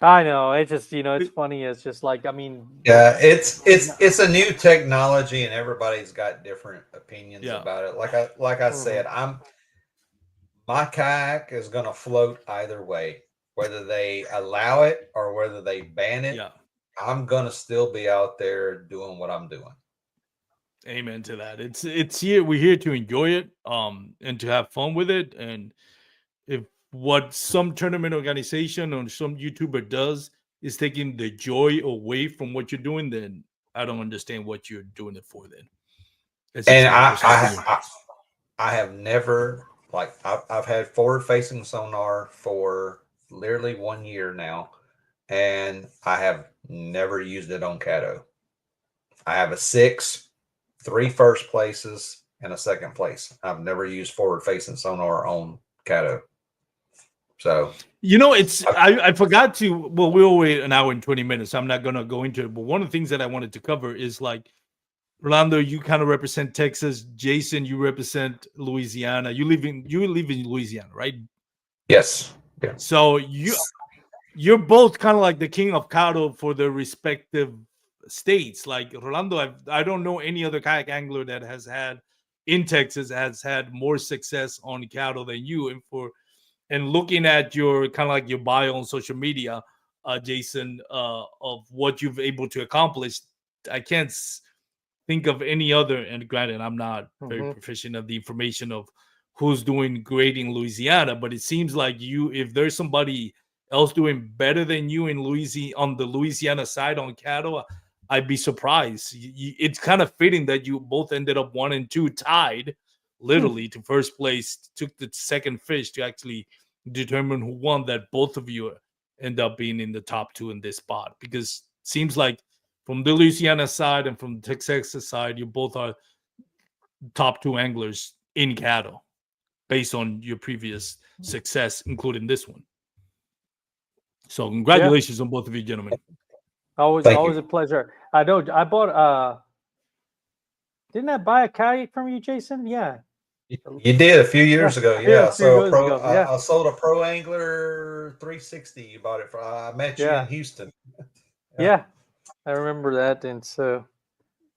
I know. It's just, it's funny. It's just like, I mean, yeah, it's a new technology, and everybody's got different opinions about it. Like I said, my kayak is going to float either way, whether they allow it or whether they ban it. Yeah. I'm going to still be out there doing what I'm doing. Amen to that. It's here. We're here to enjoy it, and to have fun with it. And if what some tournament organization or some YouTuber does is taking the joy away from what you're doing, then I don't understand what you're doing it for. Then, and I have never, I've had forward facing sonar for literally 1 year now, and I have never used it on Caddo. I have a 6, 3 first places, and a second place. I've never used forward-facing sonar on Caddo. So it's I forgot to. Well, we'll wait an hour and 20 minutes. So I'm not gonna go into it. But one of the things that I wanted to cover is like, Rolando, you kind of represent Texas. Jason, you represent Louisiana. You live in Louisiana, right? yes, yeah. So you're both kind of like the king of cattle for the respective states. Like Rolando, I don't know any other kayak angler that has had in Texas has had more success on cattle than you. And looking at your kind of like your bio on social media, Jason, of what you've able to accomplish, I can't think of any other. And granted, I'm not very proficient of the information of who's doing great in Louisiana, but it seems like if there's somebody else doing better than you in Louisiana on the Louisiana side on cattle, I'd be surprised. It's kind of fitting that you both ended up 1 and 2 tied, literally to first place. Took the second fish to actually determine who won. That both of you end up being in the top 2 in this spot, because it seems like from the Louisiana side and from the Texas side, you both are top 2 anglers in cattle based on your previous success, including this one. So congratulations on both of you, gentlemen. Always a pleasure. I know I bought didn't I buy a kayak from you, Jason? Yeah. You did a few years ago, yeah. So I sold a Pro Angler 360. You bought it for. I met you in Houston. Yeah, I remember that, and so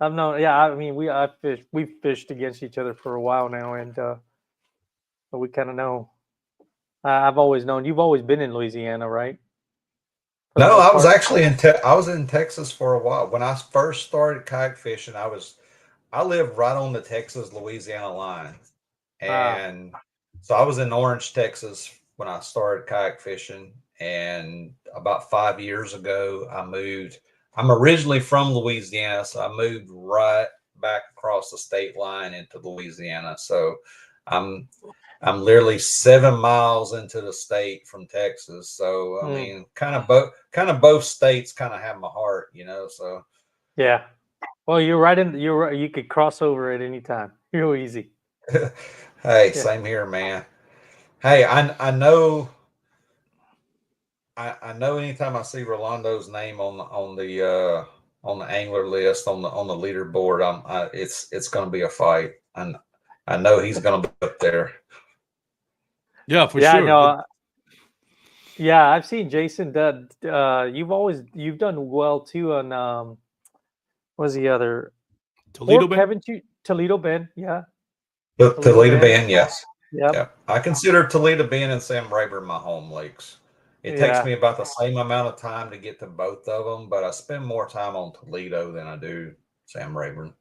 I've known. Yeah, I mean, we've fished against each other for a while now, and we kind of know. I've always known you've always been in Louisiana, right? No, I was actually I was in Texas for a while. When I first started kayak fishing, I lived right on the Texas-Louisiana line. And so I was in Orange, Texas when I started kayak fishing. And about 5 years ago, I moved. I'm originally from Louisiana, so I moved right back across the state line into Louisiana. So I'm literally 7 miles into the state from Texas. So I mean, kind of both states kind of have my heart, So yeah. Well, you're right you could cross over at any time. Real easy. Hey, same here, man. Hey, I know. I know. Anytime I see Rolando's name on the angler list on the leaderboard, it's going to be a fight, and I know he's going to be up there. Yeah, for sure. No, yeah, I've seen Jason. That you've done well too on what was the other Toledo Bend? Haven't you Toledo Bend? Yeah. Toledo Bend, yes. Yep. Yeah. I consider Toledo Bend and Sam Rayburn my home lakes. It takes me about the same amount of time to get to both of them, but I spend more time on Toledo than I do Sam Rayburn.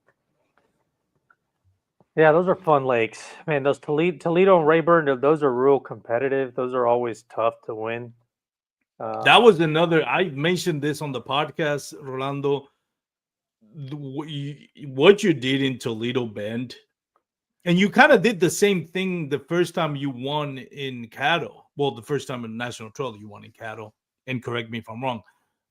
Yeah, those are fun lakes. Man, those Toledo and Rayburn, those are real competitive. Those are always tough to win. That was I mentioned this on the podcast, Rolando. What you did in Toledo Bend, and you kind of did the same thing the first time you won in cattle. Well, the first time in National Trail you won in cattle, and correct me if I'm wrong.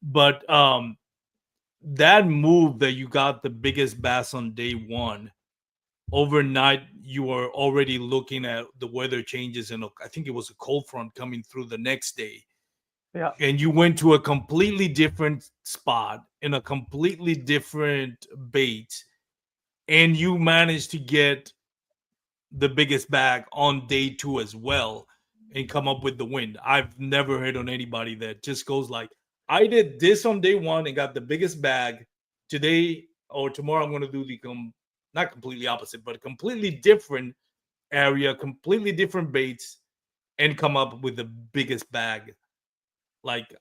But that move that you got the biggest bass on day 1, overnight you were already looking at the weather changes, and I think it was a cold front coming through the next day. Yeah. And you went to a completely different spot in a completely different bait, and you managed to get the biggest bag on day 2 as well and come up with the win. I've never heard on anybody that just goes like, I did this on day 1 and got the biggest bag. Today or tomorrow I'm going to do the not completely opposite, but a completely different area, completely different baits, and come up with the biggest bag. Like,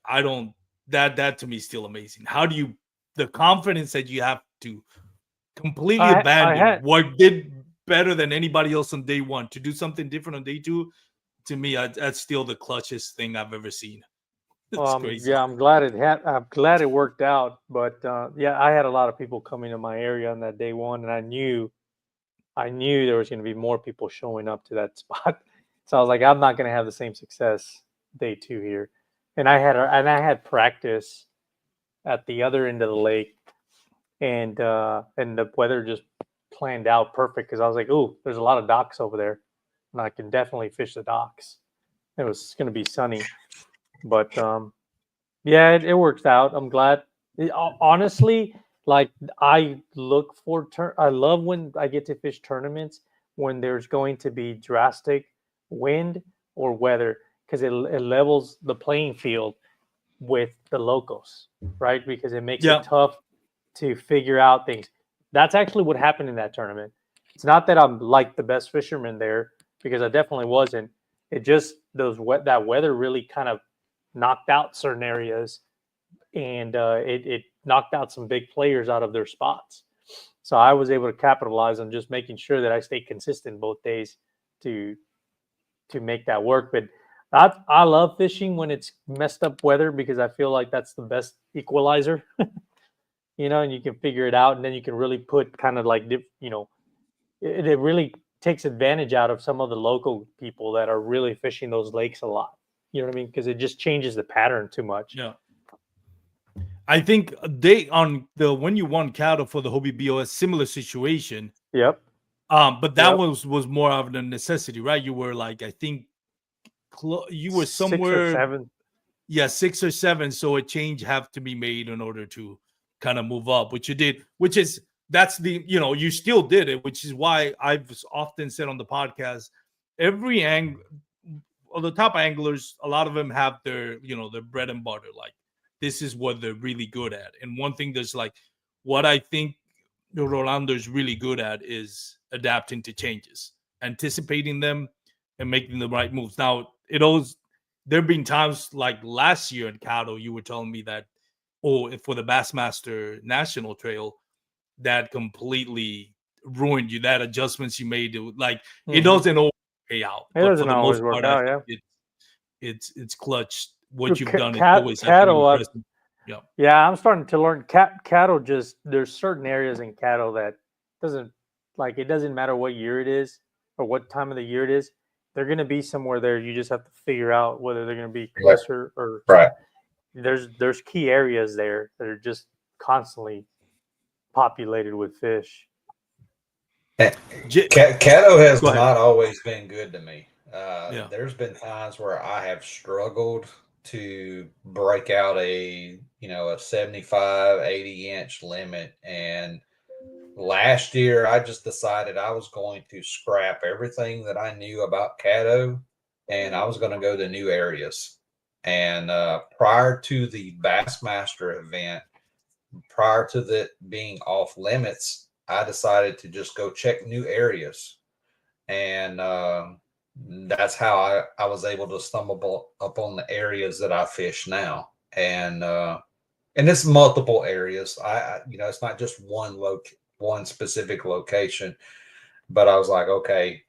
that to me is still amazing. How do you, the confidence that you have to completely abandon what did better than anybody else on day 1 to do something different on day 2, to me, that's still the clutchest thing I've ever seen. It's crazy. Yeah, I'm glad it worked out. But I had a lot of people coming to my area on that day 1, and I knew there was going to be more people showing up to that spot. So I was like, I'm not going to have the same success day 2 here. and I had practice at the other end of the lake, and the weather just planned out perfect because I was like, "Ooh, there's a lot of docks over there, and I can definitely fish the docks." It was going to be sunny, but yeah, it works out. I'm glad. Honestly, like I look for I love when I get to fish tournaments when there's going to be drastic wind or weather because it levels the playing field with the locals, right? Because it makes Yeah. it tough to figure out things. That's actually what happened in that tournament. It's not that I'm like the best fisherman there because I definitely wasn't. It just that weather really kind of knocked out certain areas, and it knocked out some big players out of their spots. So I was able to capitalize on just making sure that I stay consistent both days to make that work. But I love fishing when it's messed up weather because I feel like that's the best equalizer. And you can figure it out, and then you can really put kind of like it really takes advantage out of some of the local people that are really fishing those lakes a lot. You know what I mean? Because it just changes the pattern too much. Yeah. I think they on the when you won Caddo for the Hobie B.A.S.S, similar situation. Yep. But that Yep. was more of a necessity, right? You were like, I think you were 6 or somewhere 7. Yeah, 6 or 7. So a change have to be made in order to kind of move up, which you did, that's you still did it, which is why I've often said on the podcast, every the top anglers, a lot of them have their bread and butter. Like, this is what they're really good at. And one thing that's like, what I think Rolando is really good at is adapting to changes, anticipating them, and making the right moves. Now, there have been times like last year in Caddo, you were telling me that, for the Bassmaster National Trail, that completely ruined you. That adjustments you made, it doesn't always pay out. It But for doesn't the always most work part, I out. think it's clutch. What Dude, you've done is always have been cattle. impressive. Yeah. Yeah, I'm starting to learn cattle. Just there's certain areas in cattle that doesn't it doesn't matter what year it is or what time of the year it is. They're going to be somewhere there. You just have to figure out whether they're going to be closer or Right. There's key areas there that are just constantly populated with fish. Caddo has Go ahead. not always been good to me. Yeah. There's been times where I have struggled to break out a 75, 80-inch limit. And last year, I just decided I was going to scrap everything that I knew about Caddo, and I was going to go to new areas. And prior to the Bassmaster event, prior to that being off limits, I decided to just go check new areas. And that's how I was able to stumble upon the areas that I fish now. And it's multiple areas. It's not just one specific location, but I was like, okay,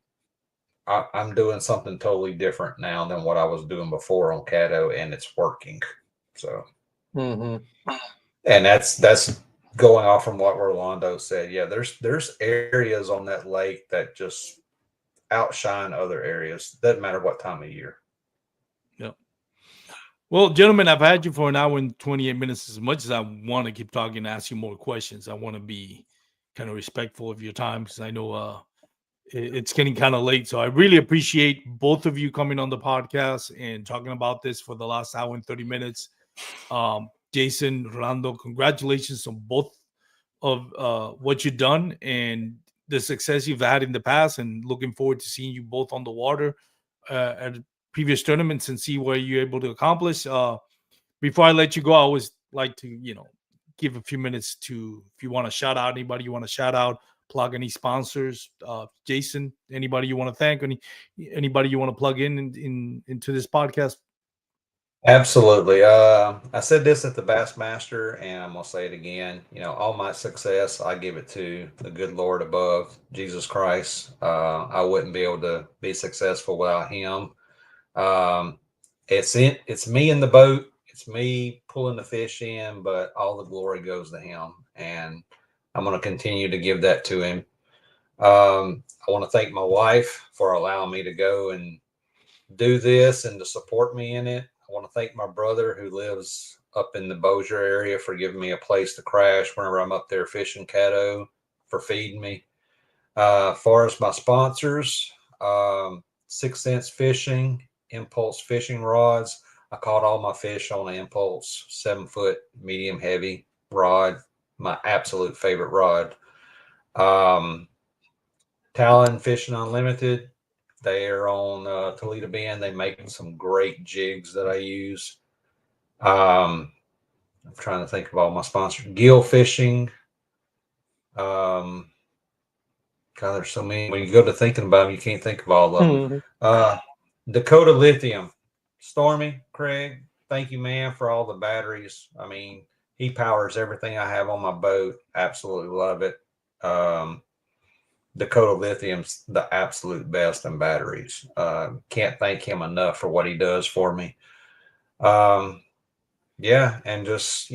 I'm doing something totally different now than what I was doing before on Caddo, and it's working. So, and that's going off from what Rolando said. Yeah, there's areas on that lake that just outshine other areas. Doesn't matter what time of year. Yeah. Well, gentlemen, I've had you for an hour and 28 minutes. As much as I want to keep talking and ask you more questions, I want to be kind of respectful of your time because I know it's getting kind of late. So I really appreciate both of you coming on the podcast and talking about this for the last hour and 30 minutes. Jason, Rolando, congratulations on both of what you've done and the success you've had in the past, and looking forward to seeing you both on the water at previous tournaments and see what you're able to accomplish. Before I let you go, I always like to, give a few minutes to, if you want to shout out anybody you want to shout out, plug any sponsors. Jason, anybody you want to thank, anybody you want to plug into this podcast? Absolutely. I said this at the Bassmaster, and I'm gonna say it again. All my success, I give it to the good Lord above, Jesus Christ. I wouldn't be able to be successful without Him. It's me in the boat. It's me pulling the fish in, but all the glory goes to Him, and I'm gonna continue to give that to Him. I want to thank my wife for allowing me to go and do this and to support me in it. I want to thank my brother who lives up in the Bossier area for giving me a place to crash whenever I'm up there fishing Caddo, for feeding me. Far as my sponsors, 6 Sense Fishing, Impulse Fishing Rods. I caught all my fish on the Impulse 7-foot medium heavy rod, my absolute favorite rod. Talon Fishing Unlimited. They are on Toledo Bend. They make some great jigs that I use. I'm trying to think of all my sponsors. Gill Fishing. God, there's so many. When you go to thinking about them, you can't think of all of them. Dakota Lithium. Stormy, Craig, thank you, man, for all the batteries. I mean, he powers everything I have on my boat. Absolutely love it. Dakota Lithium's the absolute best in batteries. Can't thank him enough for what he does for me. Yeah, and just,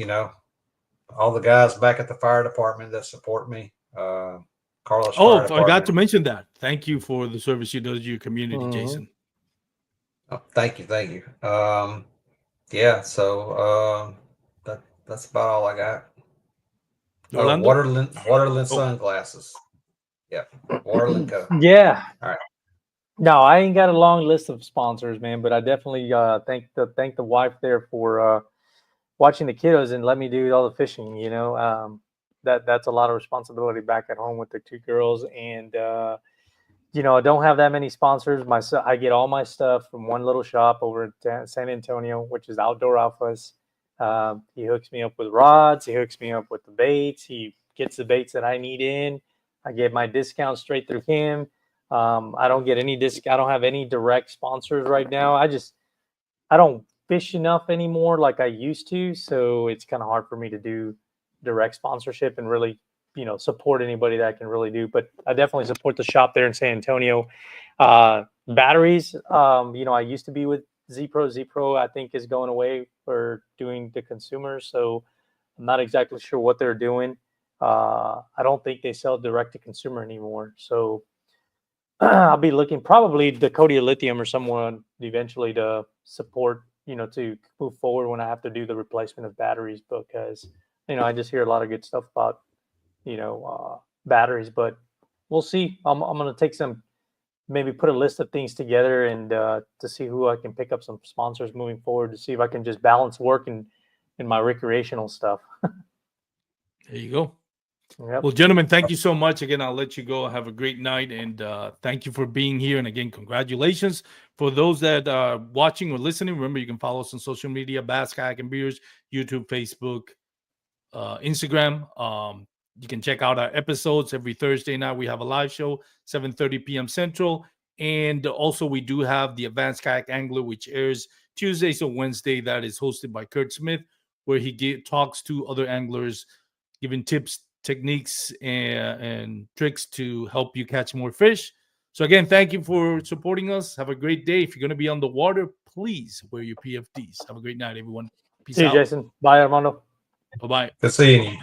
all the guys back at the fire department that support me. Carlos Fire I Department. got to mention that. Thank you for the service you do to your community, Jason. Oh, thank you. Yeah, so that's about all I got. Rolando? Waterland sunglasses. Yeah, Waterland Co. Yeah. All right. No, I ain't got a long list of sponsors, man, but I definitely thank the wife there for watching the kiddos and let me do all the fishing. That's a lot of responsibility back at home with the 2 girls, and I don't have that many sponsors. I get all my stuff from one little shop over at San Antonio, which is Outdoor Alphas. He hooks me up with rods. He hooks me up with the baits. He gets the baits that I need in. I get my discount straight through him. I don't get any I don't have any direct sponsors right now. I don't fish enough anymore like I used to, so it's kind of hard for me to do direct sponsorship and really, support anybody that I can really do. But I definitely support the shop there in San Antonio. Batteries, I used to be with Z-Pro. Z-Pro, I think, is going away for doing the consumer, so I'm not exactly sure what they're doing. I don't think they sell direct to consumer anymore, so I'll be looking probably Dakota Lithium or someone eventually to support, to move forward when I have to do the replacement of batteries, because, I just hear a lot of good stuff about, batteries, but we'll see. I'm going to maybe put a list of things together and to see who I can pick up some sponsors moving forward, to see if I can just balance work and my recreational stuff. There you go. Yep. Well, gentlemen, thank you so much. Again, I'll let you go. Have a great night, and thank you for being here. And again, congratulations. For those that are watching or listening, remember, you can follow us on social media, Bass, Kayak, and Beers, YouTube, Facebook, Instagram. You can check out our episodes every Thursday night. We have a live show, 7:30 p.m. Central. And also, we do have the Advanced Kayak Angler, which airs Tuesdays or Wednesday. That is hosted by Kurt Smith, where he talks to other anglers, giving tips, techniques, and tricks to help you catch more fish. So again, thank you for supporting us. Have a great day. If you're going to be on the water, please wear your PFDs. Have a great night, everyone. Peace See you, out. Jason. Bye, Armando. Bye-bye. Good seeing you.